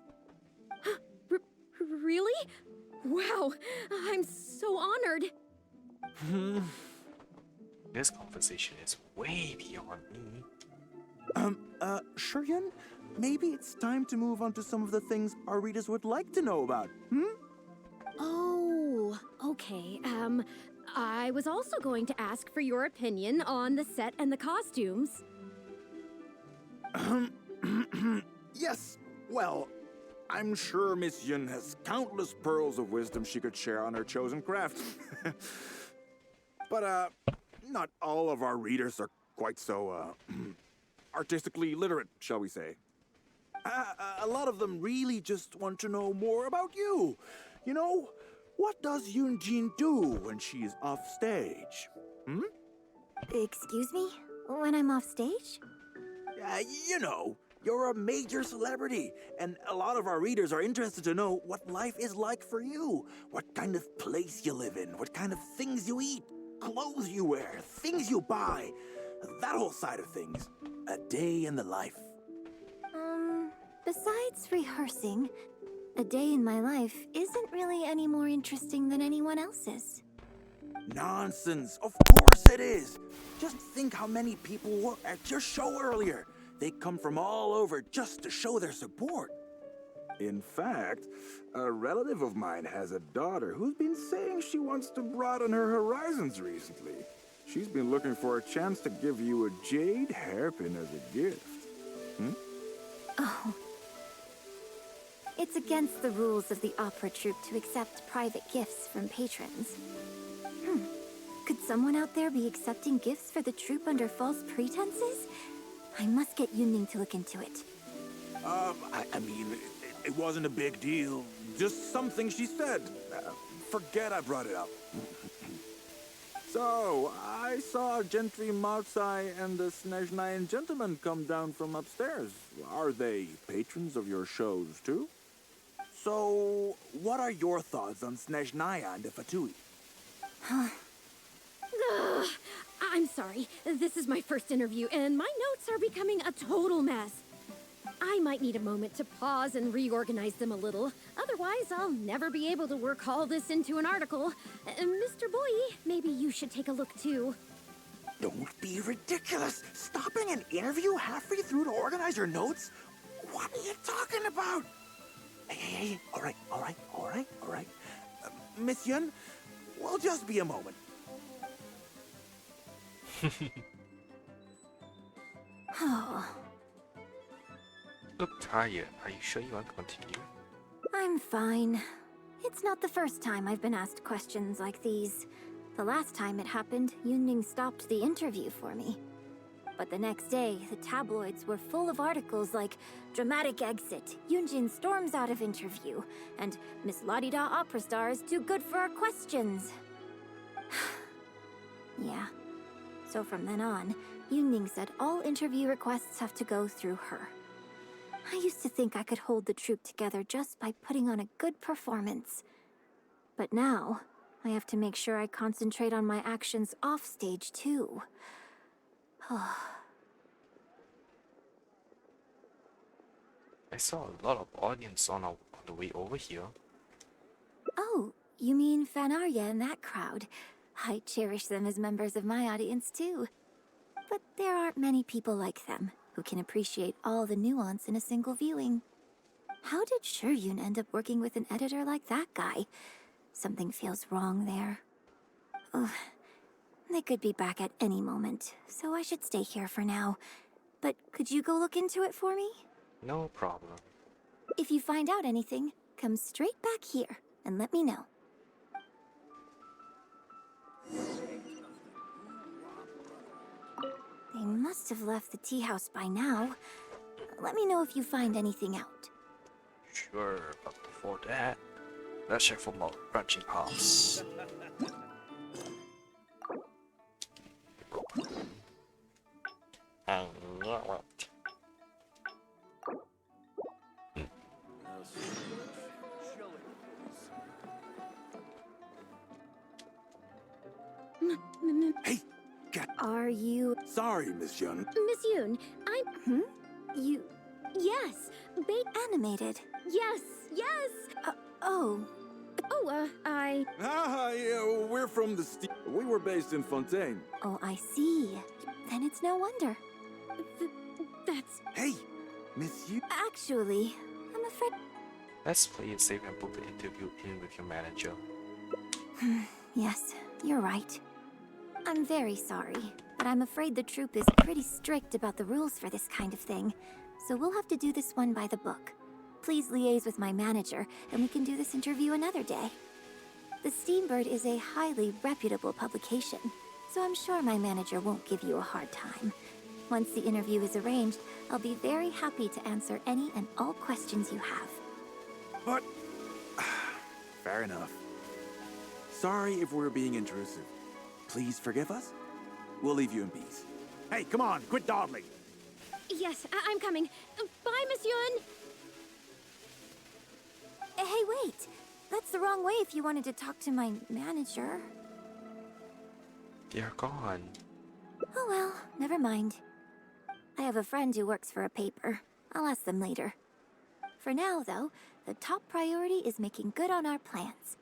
Really? Wow, I'm so honored. This conversation is way beyond me. Shuryun, maybe it's time to move on to some of the things our readers would like to know about, Oh, okay. I was also going to ask for your opinion on the set and the costumes. Yes, well, I'm sure Miss Yun has countless pearls of wisdom she could share on her chosen craft. But, not all of our readers are quite so, artistically literate, shall we say. a lot of them really just want to know more about you. You know, what does Yunjin do when she's off stage? Hmm? Excuse me? When I'm off stage? You know, you're a major celebrity, and a lot of our readers are interested to know what life is like for you. What kind of place you live in, what kind of things you eat, clothes you wear, things you buy. That whole side of things. A day in the life. Besides rehearsing, a day in my life isn't really any more interesting than anyone else's. Nonsense. Of course it is. Just think how many people were at your show earlier. They come from all over just to show their support. In fact, a relative of mine has a daughter who's been saying she wants to broaden her horizons recently. She's been looking for a chance to give you a jade hairpin as a gift. Hmm? Oh. It's against the rules of the opera troupe to accept private gifts from patrons. Could someone out there be accepting gifts for the troupe under false pretenses? I must get Yunning to look into it. I mean, it wasn't a big deal. Just something she said. Forget I brought it up. So, I saw Gentry Maltsai and the Snezhnayan gentleman come down from upstairs. Are they patrons of your shows, too? So, what are your thoughts on Snezhnaya and the Fatui? I'm sorry. This is my first interview, and my notes are becoming a total mess. I might need a moment to pause and reorganize them a little. Otherwise, I'll never be able to work all this into an article. Mr. Boyi, maybe you should take a look too. Don't be ridiculous! Stopping an interview halfway through to organize your notes? What are you talking about? Hey, all right. Miss Yun, we'll just be a moment. Oh, Look tired. Are you sure you want to continue? I'm fine. It's not the first time I've been asked questions like these. The last time it happened, Yunning stopped the interview for me. But the next day, the tabloids were full of articles like "Dramatic Exit, Yunjin storms out of interview," and "Miss La-di-da opera star is too good for our questions." Yeah. So from then on, Yunning said all interview requests have to go through her. I used to think I could hold the troupe together just by putting on a good performance. But now, I have to make sure I concentrate on my actions off stage too. I saw a lot of audience on the way over here. Oh, you mean Fanarya and that crowd? I cherish them as members of my audience too. But there aren't many people like them who can appreciate all the nuance in a single viewing. How did Shuryun end up working with an editor like that guy? Something feels wrong there. Ugh. They could be back at any moment, so I should stay here for now. But could you go look into it for me? No problem. If you find out anything, come straight back here and let me know. They must have left the tea house by now. Let me know if you find anything out. Sure, but before that, let's check for more branching paths. Alright. Hey, get... Are you... Sorry, Miss Yun. Miss Yoon, I'm... You... Yes, animated? yes. Oh. I... Yeah, we're from the We were based in Fontaine. Oh, I see. Then it's no wonder. That's... Hey, Miss Yun. Actually, I'm afraid... Let's play it safe and book the interview in with your manager. Yes, you're right. I'm very sorry, but I'm afraid the troupe is pretty strict about the rules for this kind of thing, so we'll have to do this one by the book. Please liaise with my manager, and we can do this interview another day. The Steambird is a highly reputable publication, so I'm sure my manager won't give you a hard time. Once the interview is arranged, I'll be very happy to answer any and all questions you have. But... fair enough. Sorry if we're being intrusive. Please forgive us. We'll leave you in peace. Hey, come on, quit dawdling. Yes, I'm coming. Bye, Miss Yun. Hey, wait! That's the wrong way if you wanted to talk to my manager. They're gone. Oh well, never mind. I have a friend who works for a paper. I'll ask them later. For now, though, the top priority is making good on our plans.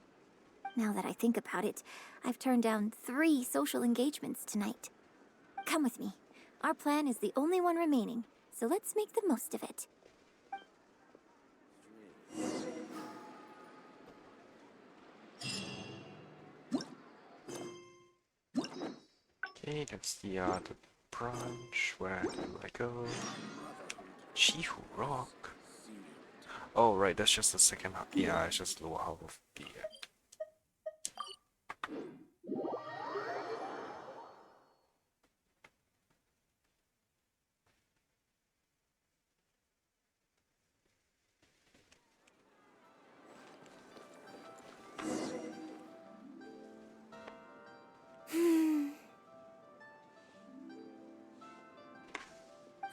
Now that I think about it, I've turned down 3 social engagements tonight. Come with me. Our plan is the only one remaining, so let's make the most of it. Okay, that's the branch. Where do I go? Chihu Rock. Oh, right, that's just the second half. Yeah, it's just lower half of the.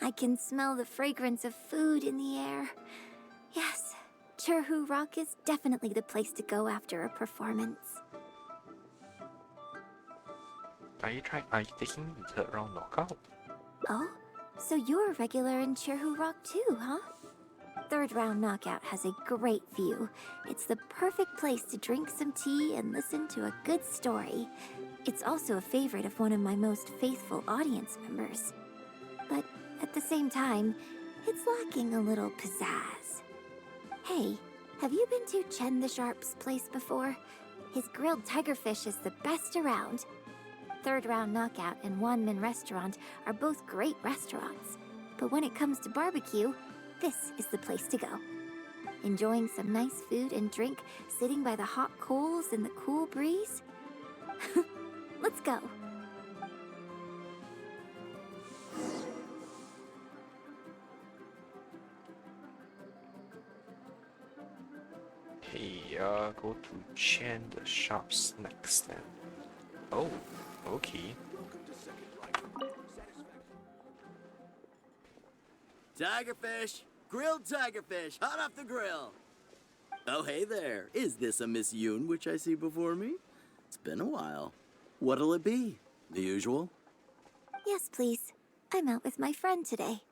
I can smell the fragrance of food in the air. Yes, Cherhu Rock is definitely the place to go after a performance. Are you taking the third round knockout? Oh, so you're a regular in Cherhu Rock too, huh? Third round knockout has a great view. It's the perfect place to drink some tea and listen to a good story. It's also a favorite of one of my most faithful audience members. But at the same time, it's lacking a little pizzazz. Hey, have you been to Chen the Sharp's place before? His grilled tigerfish is the best around. Third Round Knockout and Wanmin Restaurant are both great restaurants. But when it comes to barbecue, this is the place to go. Enjoying some nice food and drink, sitting by the hot coals in the cool breeze? Let's go. Hey, go to Chen the Sharp's next then. Oh, okay. Tigerfish! Grilled tigerfish, hot off the grill! Oh, hey there. Is this a Miss Yoon which I see before me? It's been a while. What'll it be? The usual? Yes, please. I'm out with my friend today.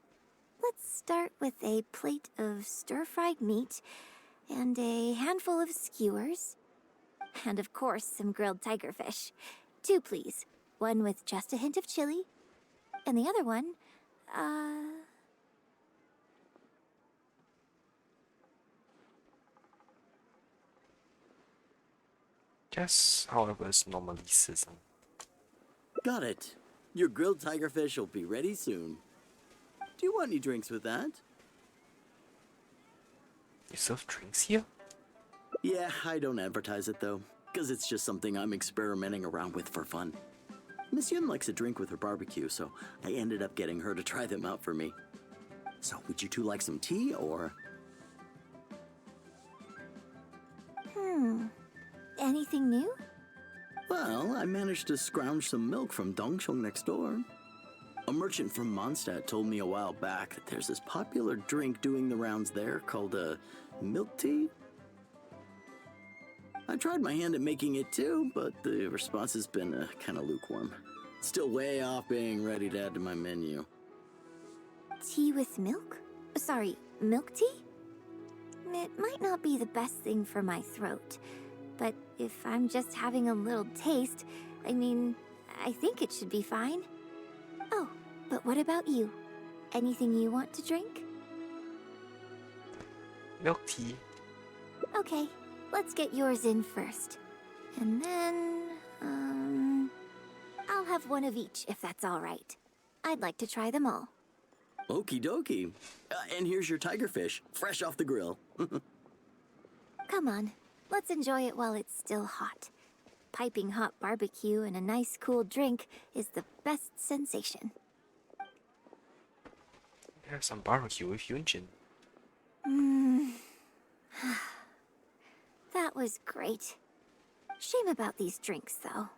Let's start with a plate of stir-fried meat and a handful of skewers. And of course, some grilled tigerfish. 2, please. One with just a hint of chili. And the other one, Guess, however, it's normally seasoned. Got it. Your grilled tigerfish will be ready soon. Do you want any drinks with that? You serve drinks here? Yeah, I don't advertise it though, because it's just something I'm experimenting around with for fun. Miss Yun likes a drink with her barbecue, so I ended up getting her to try them out for me. So, would you two like some tea, or? anything new? Well, I managed to scrounge some milk from Dongchong next door. A merchant from Mondstadt told me a while back that there's this popular drink doing the rounds there called milk tea. I tried my hand at making it too, but the response has been kind of lukewarm. Still way off being ready to add to my menu. Tea with milk? Sorry, milk tea? It might not be the best thing for my throat, but if I'm just having a little taste, I mean, I think it should be fine. Oh, but what about you? Anything you want to drink? Milk tea. Okay, let's get yours in first. And then, I'll have one of each if that's all right. I'd like to try them all. Okie dokie. And here's your tigerfish, fresh off the grill. Come on, let's enjoy it while it's still hot. Piping hot barbecue and a nice cool drink is the best sensation. Have some barbecue with Yunjin. That was great. Shame about these drinks, though.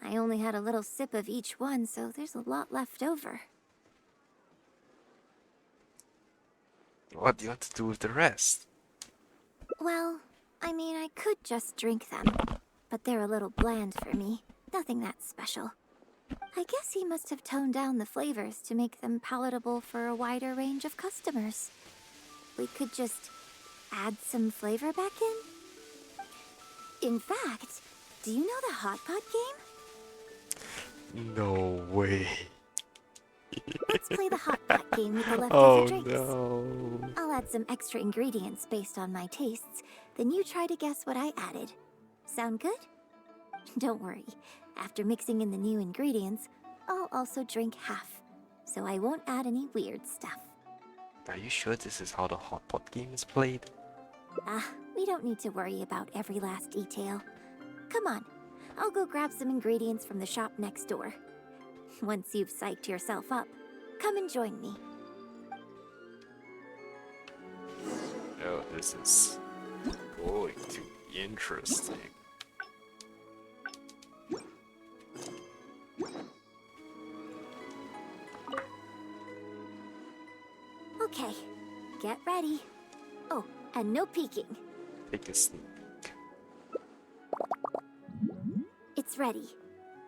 I only had a little sip of each one, so there's a lot left over. What do you want to do with the rest? Well, I mean, I could just drink them, but they're a little bland for me. Nothing that special. I guess he must have toned down the flavors to make them palatable for a wider range of customers. We could just add some flavor back in? In fact, do you know the Hot Pot game? No way. Let's play the Hot Pot game with the leftover Oh drinks. no. I'll add some extra ingredients based on my tastes, then you try to guess what I added. Sound good? Don't worry. After mixing in the new ingredients, I'll also drink half, so I won't add any weird stuff. Are you sure this is how the hot pot game is played? We don't need to worry about every last detail. Come on, I'll go grab some ingredients from the shop next door. Once you've psyched yourself up, come and join me. Oh, this is going to be interesting. Okay, get ready. Oh, and no peeking. Take a sneak. It's ready.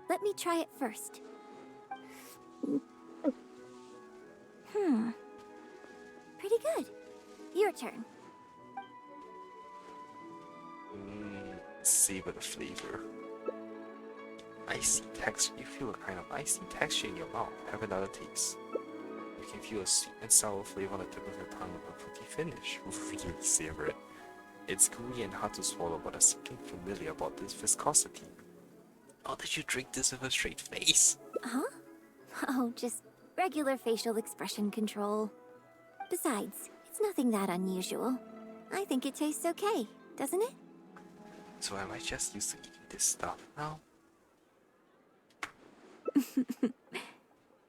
Let me try it first. Pretty good. Your turn. Savor the flavor. Icy texture. You feel a kind of icy texture in your mouth. Have another taste. You can feel a sweet and sour flavor on the tip of your tongue with a fruity finish. Really savor it. It's gooey and hard to swallow, but there's something familiar about this viscosity. How did you drink this with a straight face? Huh? Oh, just regular facial expression control. Besides, it's nothing that unusual. I think it tastes okay, doesn't it? So am I just used to eating this stuff now?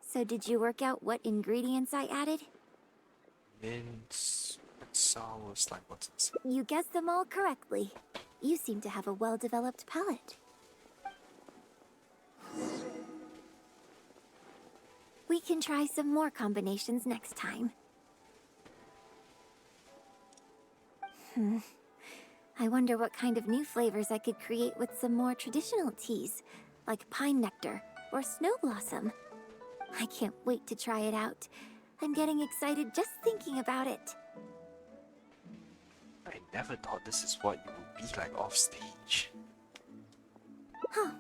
So did you work out what ingredients I added? Mint and sour slime. What's this? You guessed them all correctly. You seem to have a well-developed palate. We can try some more combinations next time. I wonder what kind of new flavors I could create with some more traditional teas, like pine nectar or snow blossom. I can't wait to try it out. I'm getting excited just thinking about it. I never thought this is what you would be like off stage. Huh.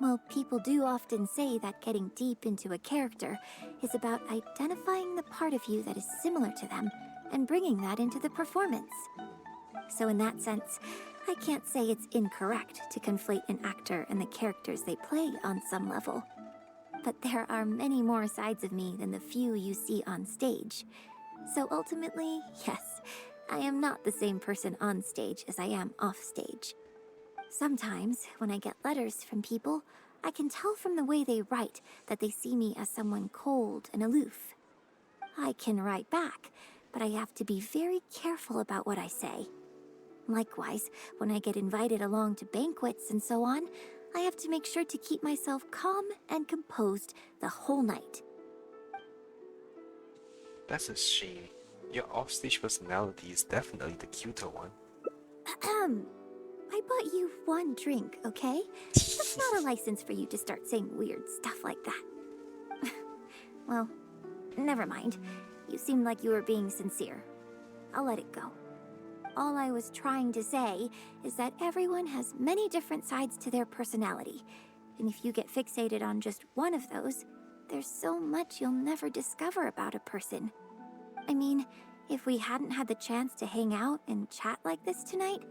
Well, people do often say that getting deep into a character is about identifying the part of you that is similar to them and bringing that into the performance. So in that sense, I can't say it's incorrect to conflate an actor and the characters they play on some level. But there are many more sides of me than the few you see on stage. So ultimately, yes, I am not the same person on stage as I am off stage. Sometimes, when I get letters from people, I can tell from the way they write that they see me as someone cold and aloof. I can write back, but I have to be very careful about what I say. Likewise, when I get invited along to banquets and so on, I have to make sure to keep myself calm and composed the whole night. That's a shame. Your offstage personality is definitely the cuter one. I bought you one drink, okay? That's not a license for you to start saying weird stuff like that. Well, never mind. You seemed like you were being sincere. I'll let it go. All I was trying to say is that everyone has many different sides to their personality. And if you get fixated on just one of those, there's so much you'll never discover about a person. I mean, if we hadn't had the chance to hang out and chat like this tonight,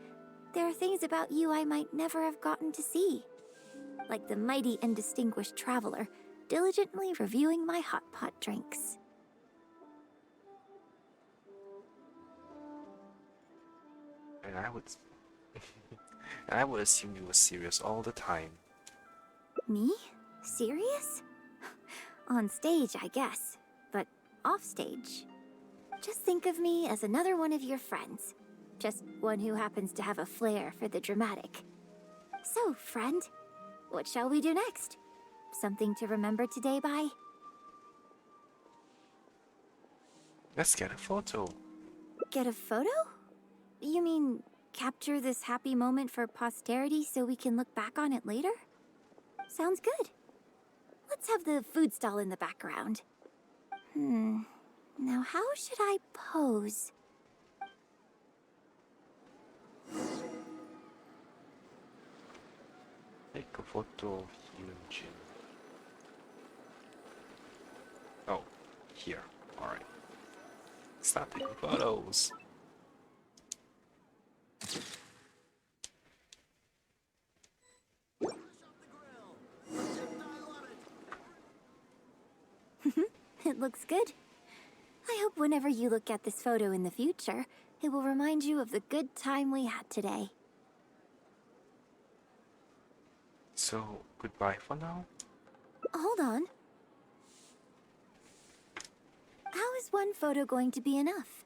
there are things about you I might never have gotten to see. Like the mighty and distinguished traveler, diligently reviewing my hot pot drinks. And I would assume you were serious all the time. Me? Serious? On stage, I guess. But off stage, Just think of me as another one of your friends. Just one who happens to have a flair for the dramatic. So, friend, what shall we do next? Something to remember today by? Let's get a photo. Get a photo? You mean capture this happy moment for posterity so we can look back on it later? Sounds good. Let's have the food stall in the background. Now how should I pose? Take a photo of Yunjin. Oh, here. Alright. Stop taking photos. It looks good. I hope whenever you look at this photo in the future, it will remind you of the good time we had today. So, goodbye for now? Hold on. How is one photo going to be enough?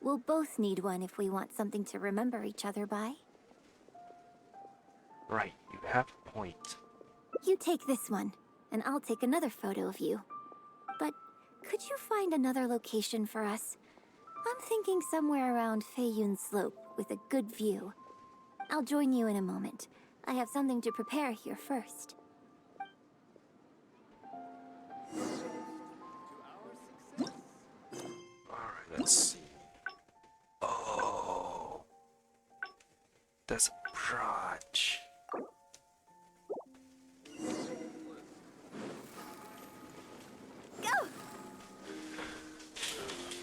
We'll both need one if we want something to remember each other by. Right, you have a point. You take this one, and I'll take another photo of you. But could you find another location for us? I'm thinking somewhere around Feiyun Slope with a good view. I'll join you in a moment. I have something to prepare here first. Alright, let's see. Oh, that's a brunch. Go!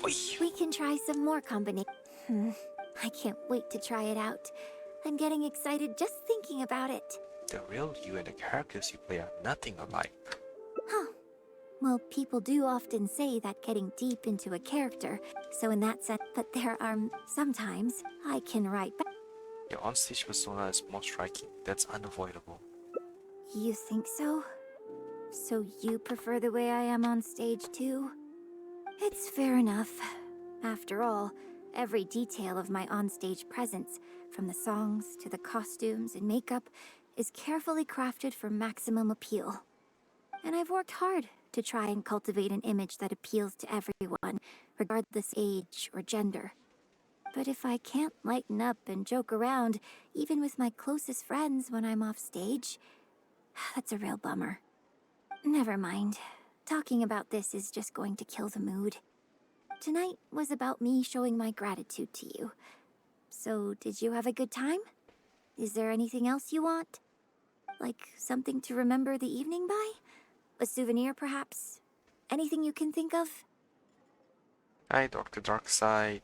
Oi. We can try some more combination. I can't wait to try it out. I'm getting excited just thinking about it. The real you and the characters you play are nothing alike. Huh. Well, people do often say that getting deep into a character, so in that sense, but there are sometimes I can write back. Your onstage persona is more striking. That's unavoidable. You think so? So you prefer the way I am on stage too? It's fair enough. After all, every detail of my onstage presence, from the songs to the costumes and makeup, is carefully crafted for maximum appeal. And I've worked hard to try and cultivate an image that appeals to everyone, regardless age or gender. But if I can't lighten up and joke around, even with my closest friends when I'm off stage, that's a real bummer. Never mind. Talking about this is just going to kill the mood. Tonight was about me showing my gratitude to you. So, did you have a good time? Is there anything else you want? Like something to remember the evening by? A souvenir, perhaps? Anything you can think of? Hi, Dr. Darkside.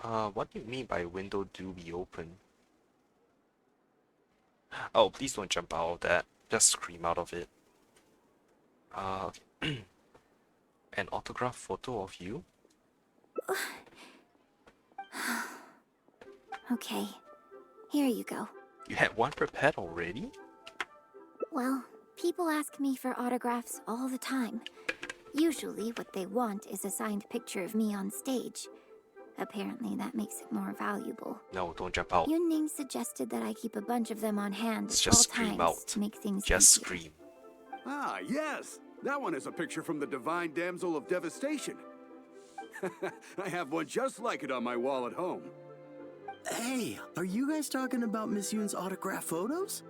What do you mean by window do be open? Oh, please don't jump out of that. Just scream out of it. An autograph photo of you? Okay, here you go. You had one prepared already? Well, people ask me for autographs all the time. Usually what they want is a signed picture of me on stage. Apparently that makes it more valuable. No, don't jump out. Yunning suggested that I keep a bunch of them on hand at Just all scream times out. to make things Just easier. scream. Ah, yes! That one is a picture from the Divine Damsel of Devastation. I have one just like it on my wall at home. Hey, are you guys talking about Miss Yoon's autograph photos?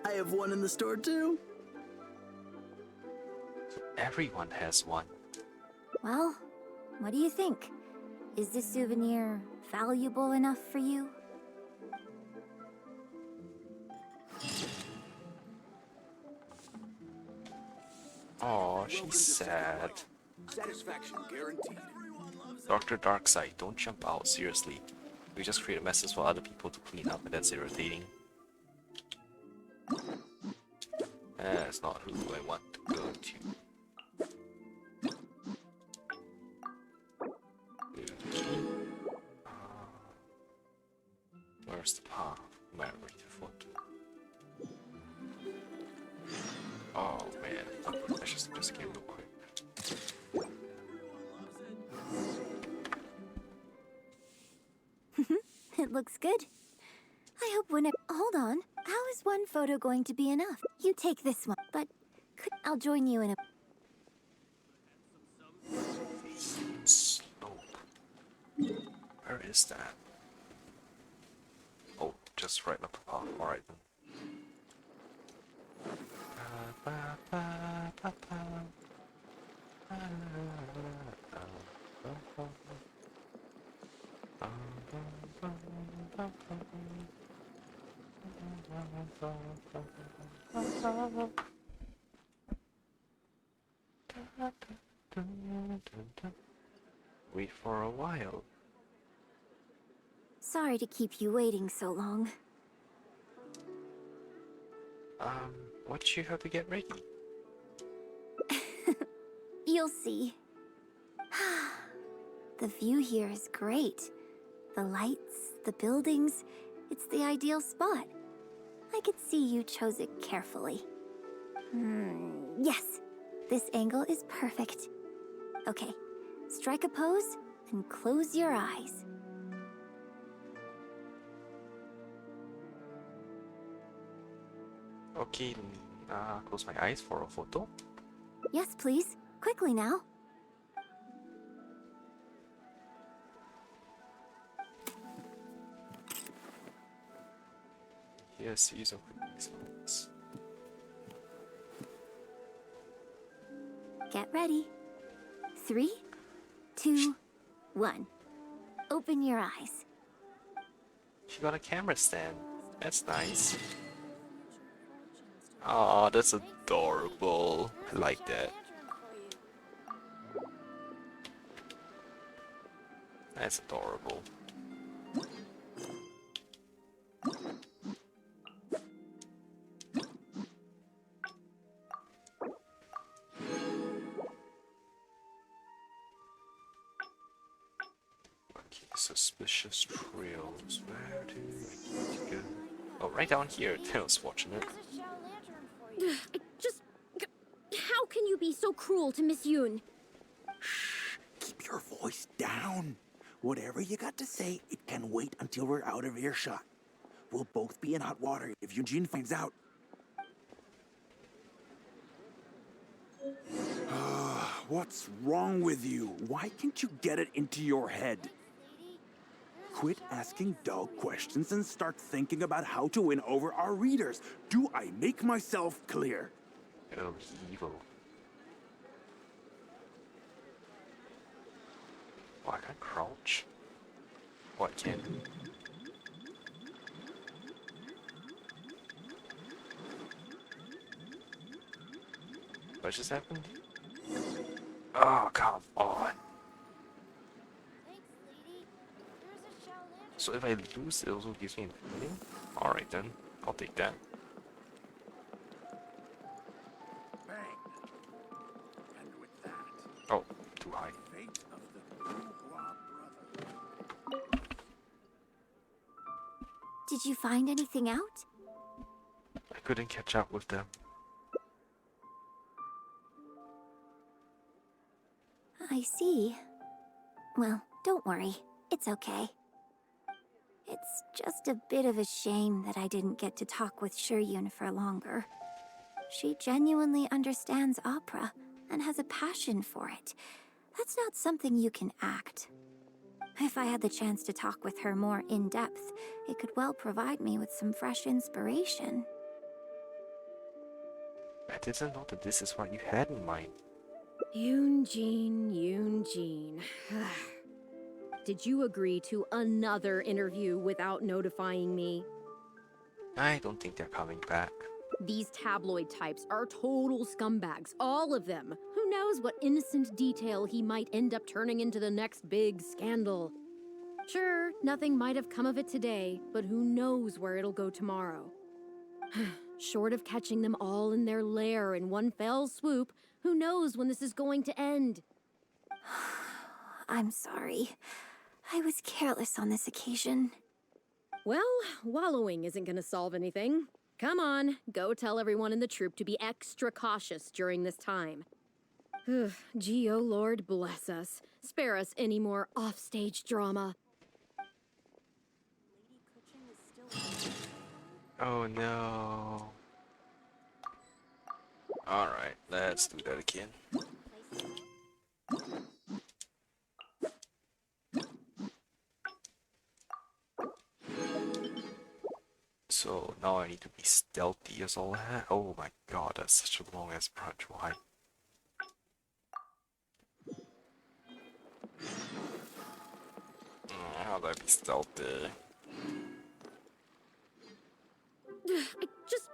I have one in the store too. Everyone has one. Well, what do you think? Is this souvenir valuable enough for you? Aw, she's sad. Satisfaction guaranteed. Dr. Darkside, don't jump out, seriously. We just create messes for other people to clean up and that's irritating. That's not who I want to go to. Where's the path? Memory photo. Oh man, let's just do this game real quick. It looks good. I hope whenever. Hold on. How is one photo going to be enough? You take this one, but I'll join you in a. Slope. Where is that? Oh, just right up above. Alright then. Wait for a while. Sorry to keep you waiting so long. What you have to get ready? You'll see. The view here is great. The lights, the buildings, it's the ideal spot. I could see you chose it carefully. Yes, this angle is perfect. Okay, strike a pose and close your eyes. Okay, close my eyes for a photo. Yes, please. Quickly now. Yes, use of results. Get ready. 3, 2, 1. Open your eyes. She got a camera stand. That's nice. Aw, that's adorable. I like that. That's adorable. Okay, suspicious trails. Where do I need to go? Oh, right down here. I was watching it. How can you be so cruel to Miss Yoon? Keep your voice down. Whatever you got to say, it can wait until we're out of earshot. We'll both be in hot water if Eugene finds out. What's wrong with you? Why can't you get it into your head? Quit asking dull questions and start thinking about how to win over our readers. Do I make myself clear? Oh, evil. Oh, I can't crouch. Oh, I can. What just happened? Oh, come on. So if I lose, it also gives me infinity? Alright then, I'll take that. Oh, too high. Did you find anything out? I couldn't catch up with them. I see. Well, don't worry. It's okay. It's just a bit of a shame that I didn't get to talk with Shiryun for longer. She genuinely understands opera and has a passion for it. That's not something you can act. If I had the chance to talk with her more in depth, it could well provide me with some fresh inspiration. I didn't know that this is what you had in mind. Yoon-jin. Did you agree to another interview without notifying me? I don't think they're coming back. These tabloid types are total scumbags, all of them. Who knows what innocent detail he might end up turning into the next big scandal. Sure, nothing might have come of it today, but who knows where it'll go tomorrow. Short of catching them all in their lair in one fell swoop, who knows when this is going to end? I'm sorry. I was careless on this occasion. Well, wallowing isn't gonna solve anything. Come on, go tell everyone in the troupe to be extra cautious during this time. Gee, oh Lord, bless us. Spare us any more offstage drama. Oh no. Alright, let's do that again. So now I need to be stealthy as all that. Oh my god, that's such a long ass branch. Why? How do I be stealthy? I just.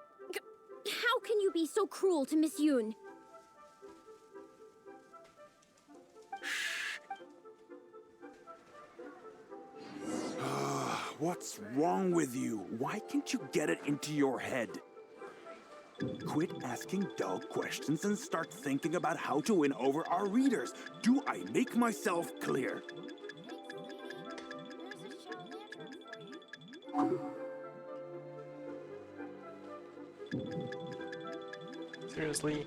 How can you be so cruel to Miss Yoon? What's wrong with you? Why can't you get it into your head? Quit asking dull questions and start thinking about how to win over our readers. Do I make myself clear? Seriously?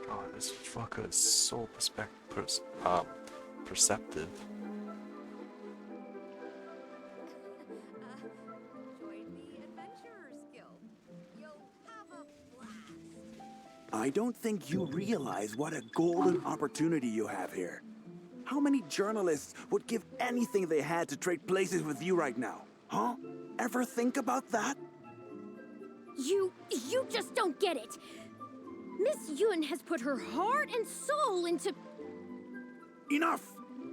God, this fucker is so perceptive. I don't think you realize what a golden opportunity you have here. How many journalists would give anything they had to trade places with you right now? Huh? Ever think about that? You just don't get it. Miss Yoon has put her heart and soul into. Enough!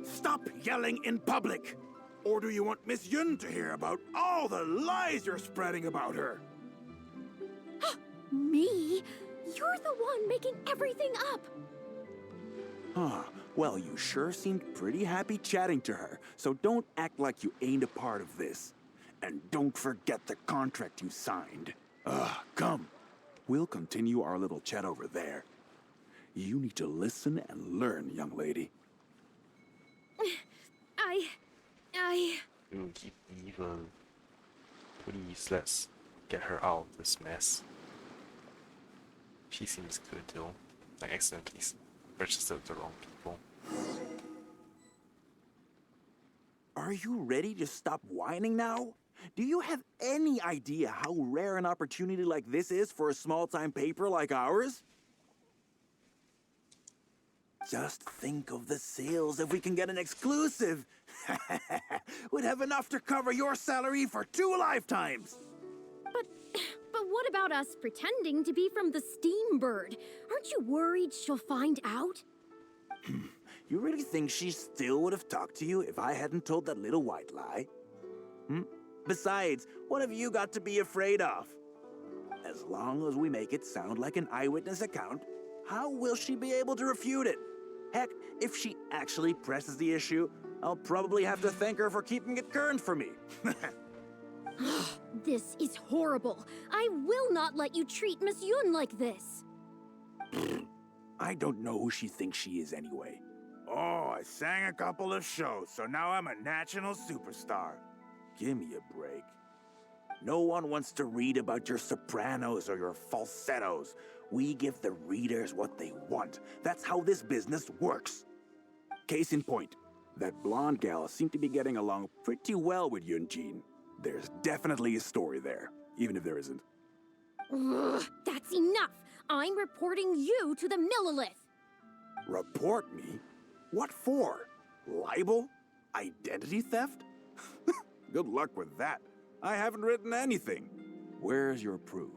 Stop yelling in public! Or do you want Miss Yun to hear about all the lies you're spreading about her? Me? You're the one making everything up. Huh. Well, you sure seemed pretty happy chatting to her, so don't act like you ain't a part of this. And don't forget the contract you signed. Come. We'll continue our little chat over there. You need to listen and learn, young lady. You keep evil. Please, let's get her out of this mess. She seems good though. Like accidentally registered the wrong people. Are you ready to stop whining now? Do you have any idea how rare an opportunity like this is for a small-time paper like ours? Just think of the sales if we can get an exclusive. We'd have enough to cover your salary for 2 lifetimes. But what about us pretending to be from the Steambird? Aren't you worried she'll find out? You really think she still would have talked to you if I hadn't told that little white lie? Besides, what have you got to be afraid of? As long as we make it sound like an eyewitness account, how will she be able to refute it? Heck, if she actually presses the issue, I'll probably have to thank her for keeping it current for me. This is horrible. I will not let you treat Miss Yoon like this. I don't know who she thinks she is anyway. Oh, I sang a couple of shows, so now I'm a national superstar. Give me a break. No one wants to read about your sopranos or your falsettos. We give the readers what they want. That's how this business works. Case in point, that blonde gal seemed to be getting along pretty well with Yunjin. There's definitely a story there, even if there isn't. Ugh, that's enough. I'm reporting you to the Millilith. Report me? What for? Libel? Identity theft? Good luck with that. I haven't written anything. Where's your proof?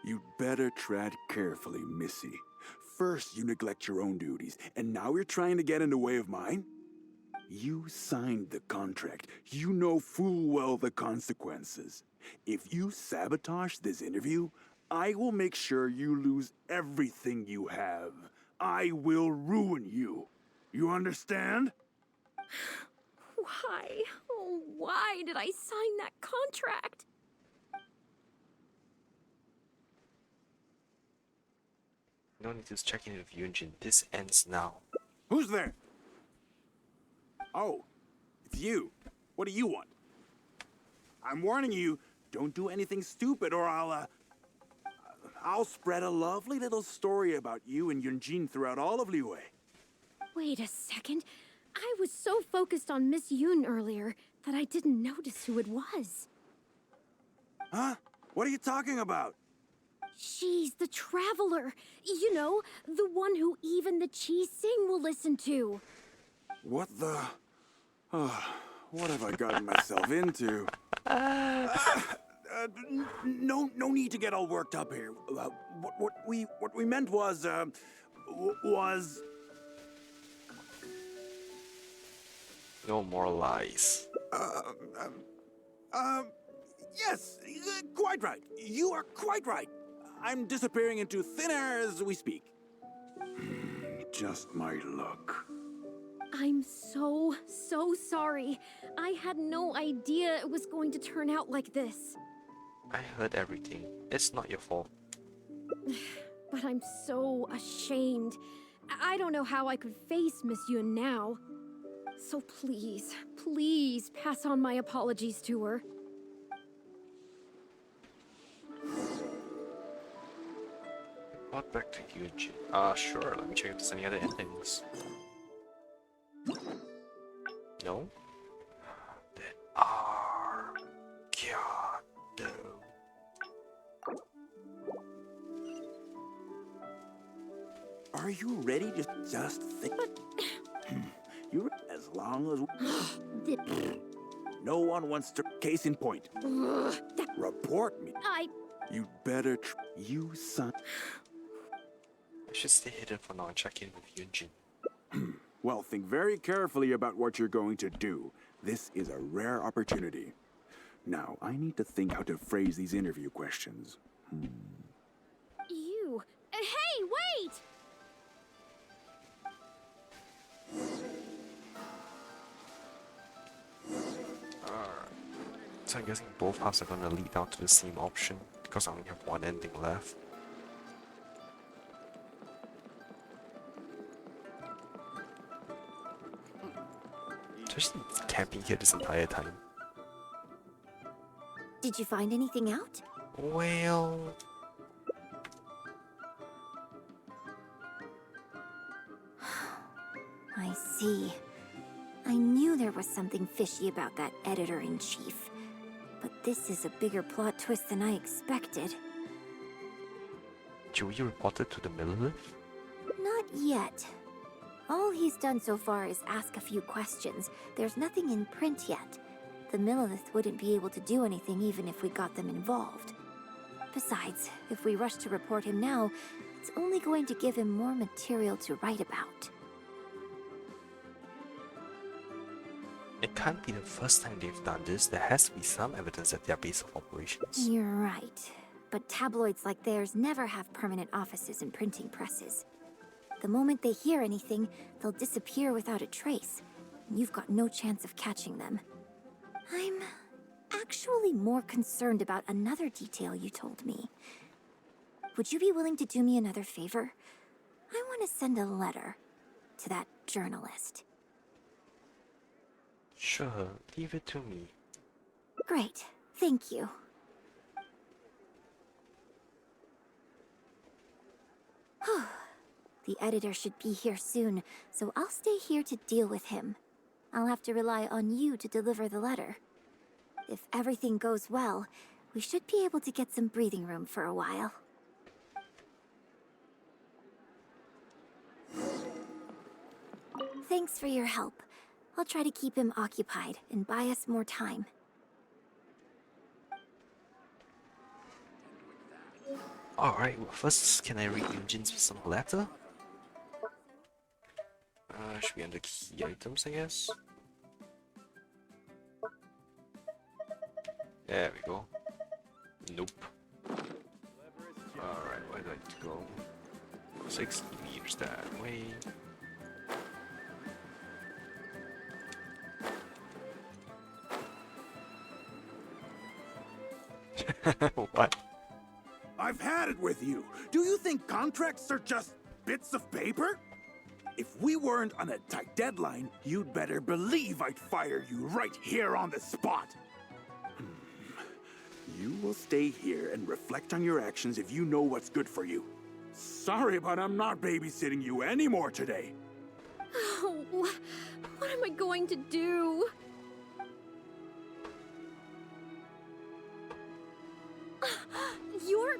You'd better tread carefully, Missy. First, you neglect your own duties, and now you're trying to get in the way of mine? You signed the contract. You know full well the consequences. If you sabotage this interview, I will make sure you lose everything you have. I will ruin you. You understand? Why? Oh, why did I sign that contract? No need to check in with Yunjin. This ends now. Who's there? Oh, it's you. What do you want? I'm warning you, don't do anything stupid or I'll spread a lovely little story about you and Yunjin throughout all of Liyue. Wait a second. I was so focused on Miss Yoon earlier that I didn't notice who it was. Huh? What are you talking about? She's the traveler. You know, the one who even the Chi Sing will listen to. What the... what have I gotten myself into? No need to get all worked up here. What we meant was, No more lies. Yes, quite right. You are quite right. I'm disappearing into thin air as we speak. Just my luck. I'm so sorry. I had no idea it was going to turn out like this. I heard everything. It's not your fault. But I'm so ashamed. I don't know how I could face Miss Yun now. So please pass on my apologies to her. What back to Yunjin? Sure, let me check if there's any other endings. No? There are... God, no. Are you ready to just think? You as long as no one wants to. Case in point. Report me. You'd better. You son. I should stay hidden for now and check in with Yunjin. Well, think very carefully about what you're going to do. This is a rare opportunity. Now, I need to think how to phrase these interview questions. You. Hey, wait! So I'm guessing both halves are gonna lead down to the same option because I only have one ending left. Just camping here this entire time. Did you find anything out? Well... I see. I knew there was something fishy about that editor-in-chief. But this is a bigger plot twist than I expected. Joey reported to the Millilith? Not yet. All he's done so far is ask a few questions. There's nothing in print yet. The Millilith wouldn't be able to do anything even if we got them involved. Besides, if we rush to report him now, it's only going to give him more material to write about. It can't be the first time they've done this. There has to be some evidence at their base of operations. You're right. But tabloids like theirs never have permanent offices and printing presses. The moment they hear anything, they'll disappear without a trace. And you've got no chance of catching them. I'm actually more concerned about another detail you told me. Would you be willing to do me another favor? I want to send a letter to that journalist. Sure, leave it to me. Great, thank you. The editor should be here soon, so I'll stay here to deal with him. I'll have to rely on you to deliver the letter. If everything goes well, we should be able to get some breathing room for a while. Thanks for your help. I'll try to keep him occupied and buy us more time. Alright, well, first, can I read Yunjin's personal letter? Should be under key items, I guess. There we go. Nope. Alright, where do I need to go? 60 meters that way. What? I've had it with you. Do you think contracts are just bits of paper? If we weren't on a tight deadline, you'd better believe I'd fire you right here on the spot. You will stay here and reflect on your actions if you know what's good for you. Sorry, but I'm not babysitting you anymore today. Oh, what am I going to do? You're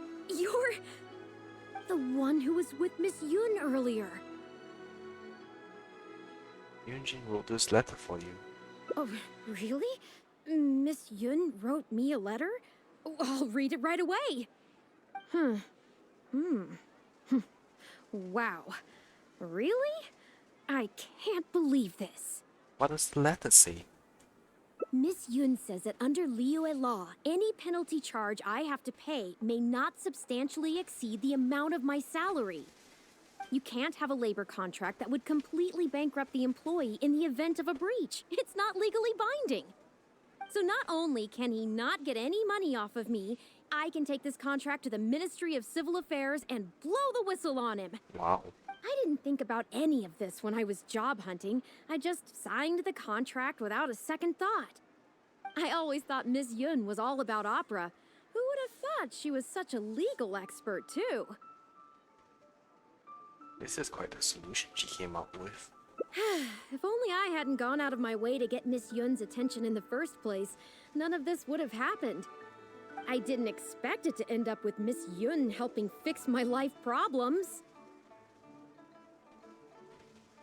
the one who was with Miss Yoon earlier. Yunjin wrote this letter for you. Oh, really? Miss Yoon wrote me a letter? Oh, I'll read it right away. Wow. Really? I can't believe this. What does the letter say? Miss Yoon says that under Liyue law, any penalty charge I have to pay may not substantially exceed the amount of my salary. You can't have a labor contract that would completely bankrupt the employee in the event of a breach. It's not legally binding. So not only can he not get any money off of me, I can take this contract to the Ministry of Civil Affairs and blow the whistle on him. Wow. I didn't think about any of this when I was job hunting. I just signed the contract without a second thought. I always thought Miss Yoon was all about opera. Who would have thought she was such a legal expert, too? This is quite a solution she came up with. If only I hadn't gone out of my way to get Miss Yoon's attention in the first place, none of this would have happened. I didn't expect it to end up with Miss Yoon helping fix my life problems.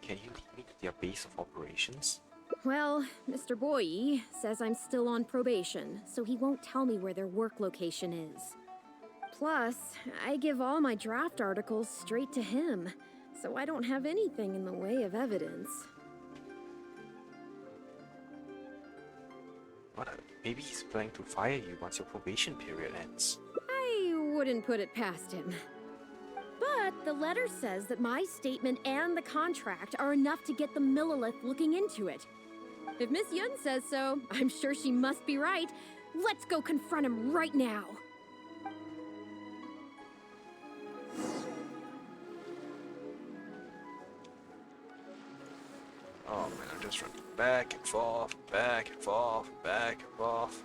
Can you lead me to their base of operations? Well, Mr. Boyi says I'm still on probation, so he won't tell me where their work location is. Plus, I give all my draft articles straight to him, so I don't have anything in the way of evidence. Maybe he's planning to fire you once your probation period ends. I wouldn't put it past him. But the letter says that my statement and the contract are enough to get the Millilith looking into it. If Miss Yun says so, I'm sure she must be right. Let's go confront him right now. Oh man, I'm just running back and forth, back and forth, back and forth.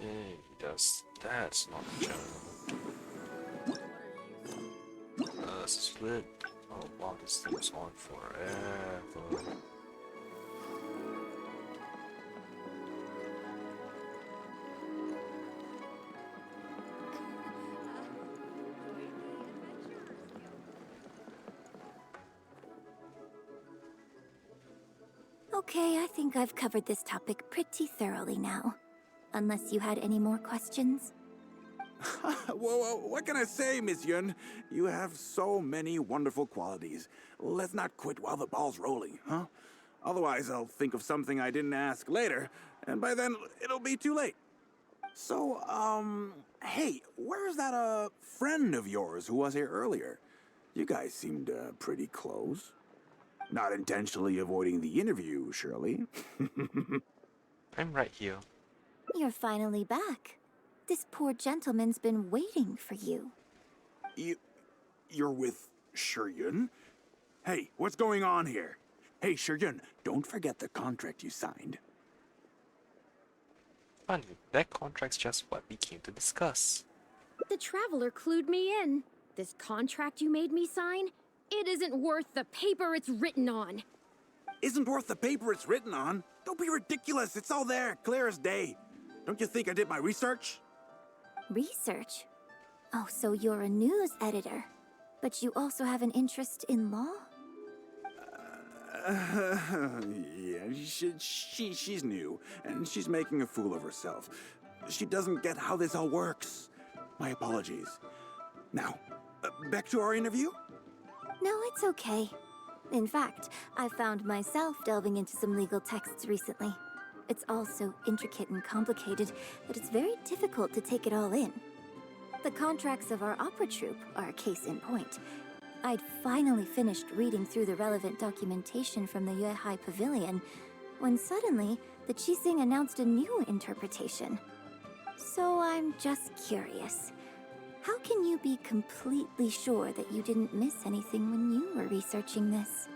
Okay, he does that. It's not a general. Split. Oh wow, this thing is on forever. Okay, I think I've covered this topic pretty thoroughly now. Unless you had any more questions? Whoa, what can I say, Miss Yun? You have so many wonderful qualities. Let's not quit while the ball's rolling, huh? Otherwise, I'll think of something I didn't ask later, and by then, it'll be too late. So, hey, where's that, friend of yours who was here earlier? You guys seemed, pretty close. Not intentionally avoiding the interview, surely. I'm right here. You're finally back. This poor gentleman's been waiting for you. You're with Shiryun? Hey, what's going on here? Hey, Shiryun, don't forget the contract you signed. Funny, that contract's just what we came to discuss. The Traveler clued me in. This contract you made me sign? It isn't worth the paper it's written on. Isn't worth the paper it's written on? Don't be ridiculous. It's all there, clear as day. Don't you think I did my research? Research? Oh, so you're a news editor. But you also have an interest in law? Yeah, she's new, and she's making a fool of herself. She doesn't get how this all works. My apologies. Now, back to our interview? No, it's okay. In fact, I found myself delving into some legal texts recently. It's all so intricate and complicated that it's very difficult to take it all in. The contracts of our opera troupe are a case in point. I'd finally finished reading through the relevant documentation from the Yuehai Pavilion when suddenly the Qixing announced a new interpretation. So I'm just curious. How can you be completely sure that you didn't miss anything when you were researching this?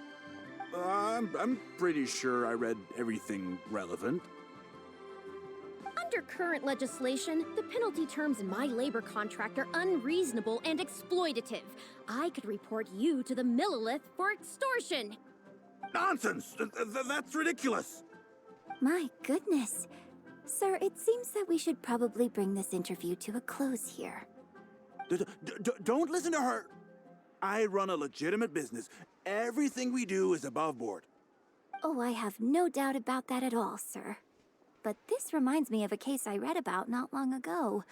I'm pretty sure I read everything relevant. Under current legislation, the penalty terms in my labor contract are unreasonable and exploitative. I could report you to the Millilith for extortion. Nonsense! That's ridiculous! My goodness. Sir, it seems that we should probably bring this interview to a close here. Don't listen to her! I run a legitimate business. Everything we do is above board. Oh, I have no doubt about that at all, sir. But this reminds me of a case I read about not long ago.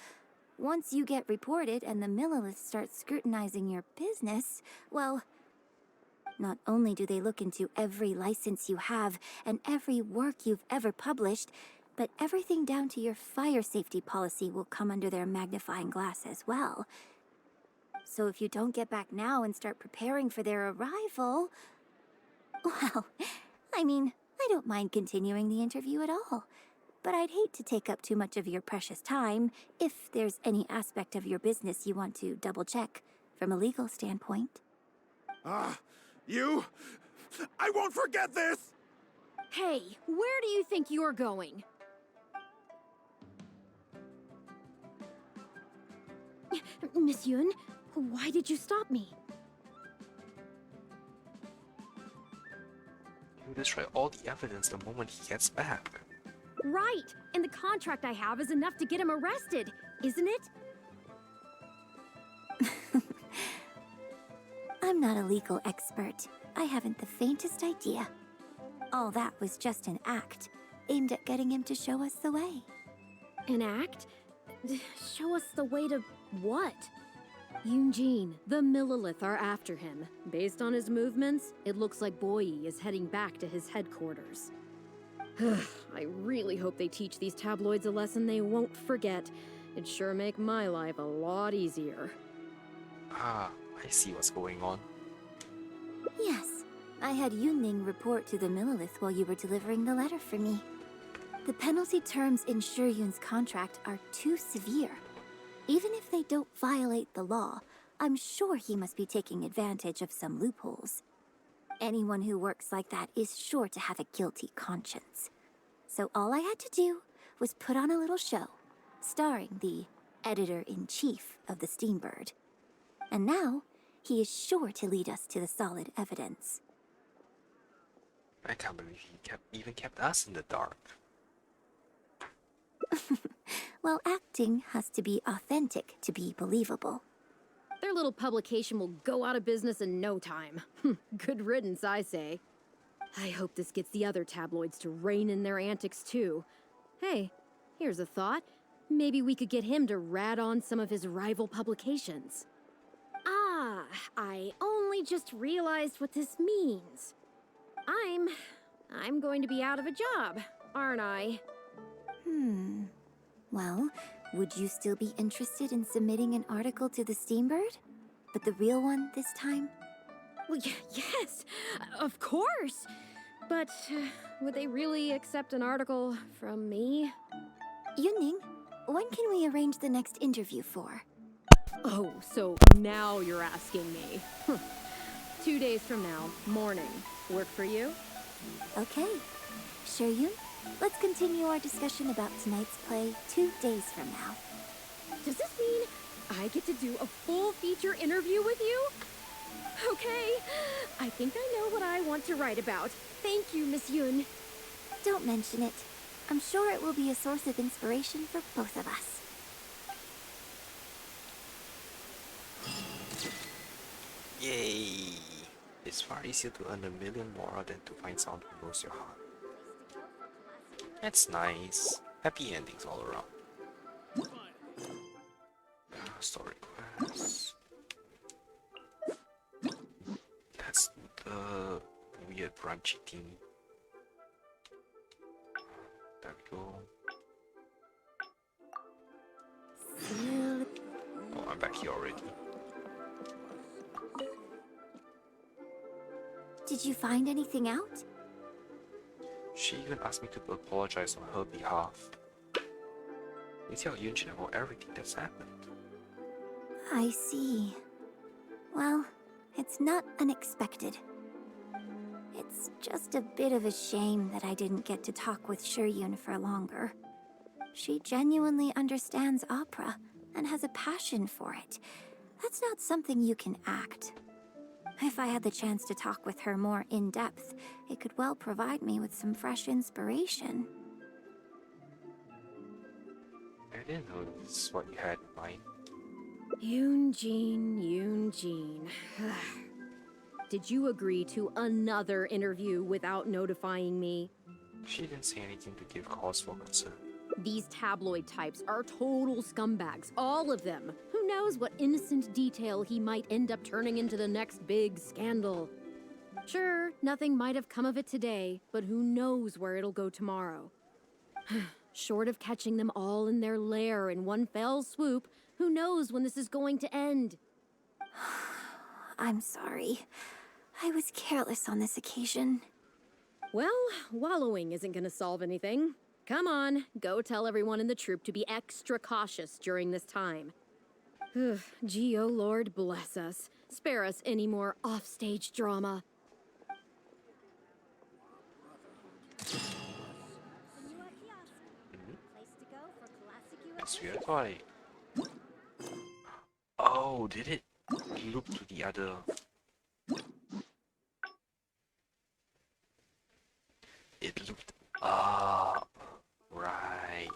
Once you get reported and the Millilith starts scrutinizing your business, well, not only do they look into every license you have and every work you've ever published, but everything down to your fire safety policy will come under their magnifying glass as well. So if you don't get back now and start preparing for their arrival, well, I mean, I don't mind continuing the interview at all. But I'd hate to take up too much of your precious time if there's any aspect of your business you want to double-check from a legal standpoint. You? I won't forget this! Hey, where do you think you're going? Miss Yun, why did you stop me? You destroy all the evidence the moment he gets back. Right, and the contract I have is enough to get him arrested, isn't it? I'm not a legal expert. I haven't the faintest idea. All that was just an act, aimed at getting him to show us the way. An act? Show us the way to what? Eugene, the Millilith are after him. Based on his movements, it looks like Boyi is heading back to his headquarters. I really hope they teach these tabloids a lesson they won't forget. It'd sure make my life a lot easier. Ah, I see what's going on. Yes, I had Yunning report to the Millilith while you were delivering the letter for me. The penalty terms in Shuyun's contract are too severe. Even if they don't violate the law, I'm sure he must be taking advantage of some loopholes. Anyone who works like that is sure to have a guilty conscience. So all I had to do was put on a little show, starring the editor-in-chief of the Steambird. And now, he is sure to lead us to the solid evidence. I can't believe he even kept us in the dark. Well, acting has to be authentic to be believable. Their little publication will go out of business in no time. Good riddance, I say. I hope this gets the other tabloids to rein in their antics too. Hey, here's a thought. Maybe we could get him to rat on some of his rival publications. Ah, I only just realized what this means. I'm going to be out of a job, aren't I? Well, would you still be interested in submitting an article to the Steambird? But the real one this time? Well, yes, of course. But would they really accept an article from me? Yunning, when can we arrange the next interview for? Oh, so now you're asking me. 2 days from now, morning. Work for you? Okay. Shuyun, let's continue our discussion about tonight's play 2 days from now. Does this mean I get to do a full feature interview with you? Okay, I think I know what I want to write about. Thank you, Miss Yun. Don't mention it. I'm sure it will be a source of inspiration for both of us. Yay! It's far easier to earn 1 million more than to find someone who knows your heart. That's nice. Happy endings all around. Story quests. That's the weird branchy thing. There we go. Oh, I'm back here already. Did you find anything out? She even asked me to apologize on her behalf. You tell Yunjin about everything that's happened. I see. Well, it's not unexpected. It's just a bit of a shame that I didn't get to talk with Shiryun for longer. She genuinely understands opera and has a passion for it. That's not something you can act. If I had the chance to talk with her more in depth, it could well provide me with some fresh inspiration. I didn't know this is what you had in mind. Yoonjin. Did you agree to another interview without notifying me? She didn't say anything to give cause for concern. These tabloid types are total scumbags, all of them. Who knows what innocent detail he might end up turning into the next big scandal. Sure, nothing might have come of it today, but who knows where it'll go tomorrow. Short of catching them all in their lair in one fell swoop, who knows when this is going to end? I'm sorry. I was careless on this occasion. Well, wallowing isn't gonna solve anything. Come on, go tell everyone in the troupe to be extra cautious during this time. Gee, oh Lord, bless us. Spare us any more offstage drama. That's weird. I thought Oh, did it loop to the other? It looped up. Right.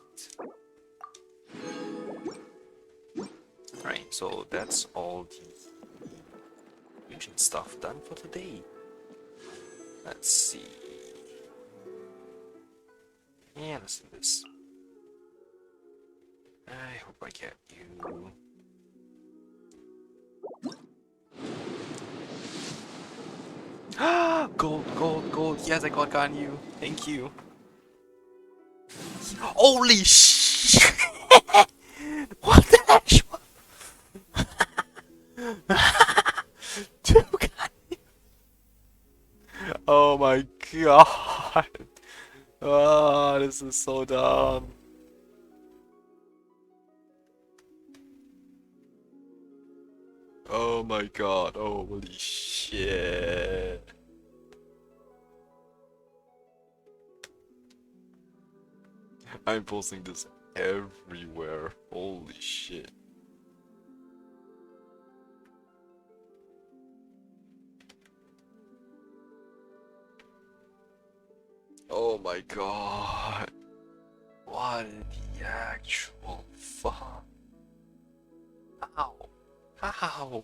Right, so that's all the fusion stuff done for today. Let's see. Yeah, let's do this. I hope I get you. Gold. Yes, I got you. Thank you. Holy sh! What the heck? Two Ganyu. Oh my god. Oh, this is so dumb. Oh my god, holy shit. I'm posting this everywhere. Holy shit. Oh my god. What in the actual fuck? How? How?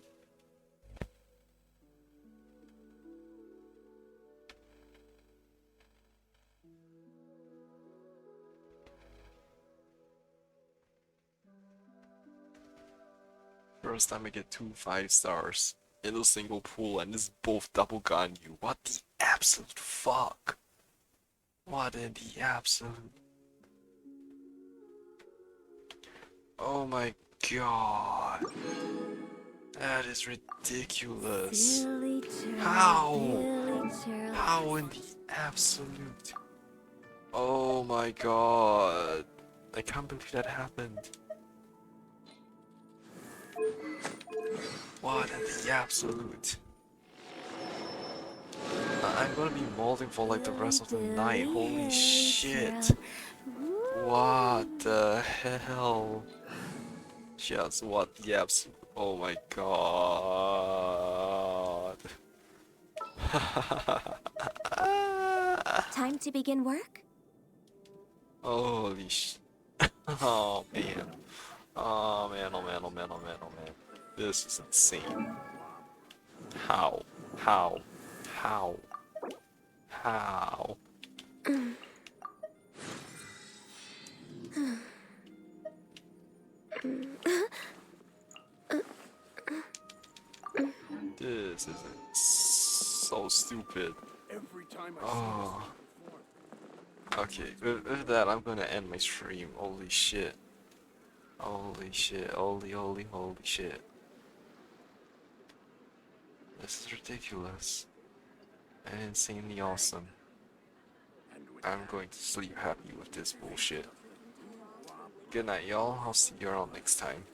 First time I get 2 5-stars in a single pool, and this is both double Ganyu. What the absolute fuck? What in the absolute? Oh my god. That is ridiculous. How? How in the absolute? Oh my god. I can't believe that happened. What in the absolute? I'm gonna be molding for like the rest of the night. Holy shit. What the hell? Just what the absolute? Oh my god. Time to begin work? Holy sh. Oh man. Oh man, oh man, oh man, oh man, oh man. This is insane. How? How? How? How? This is so stupid. Oh. Okay, with that, I'm gonna end my stream. Holy shit. Holy shit. Holy shit. This is ridiculous. And insanely awesome. I'm going to sleep happy with this bullshit. Good night, y'all. I'll see you around next time.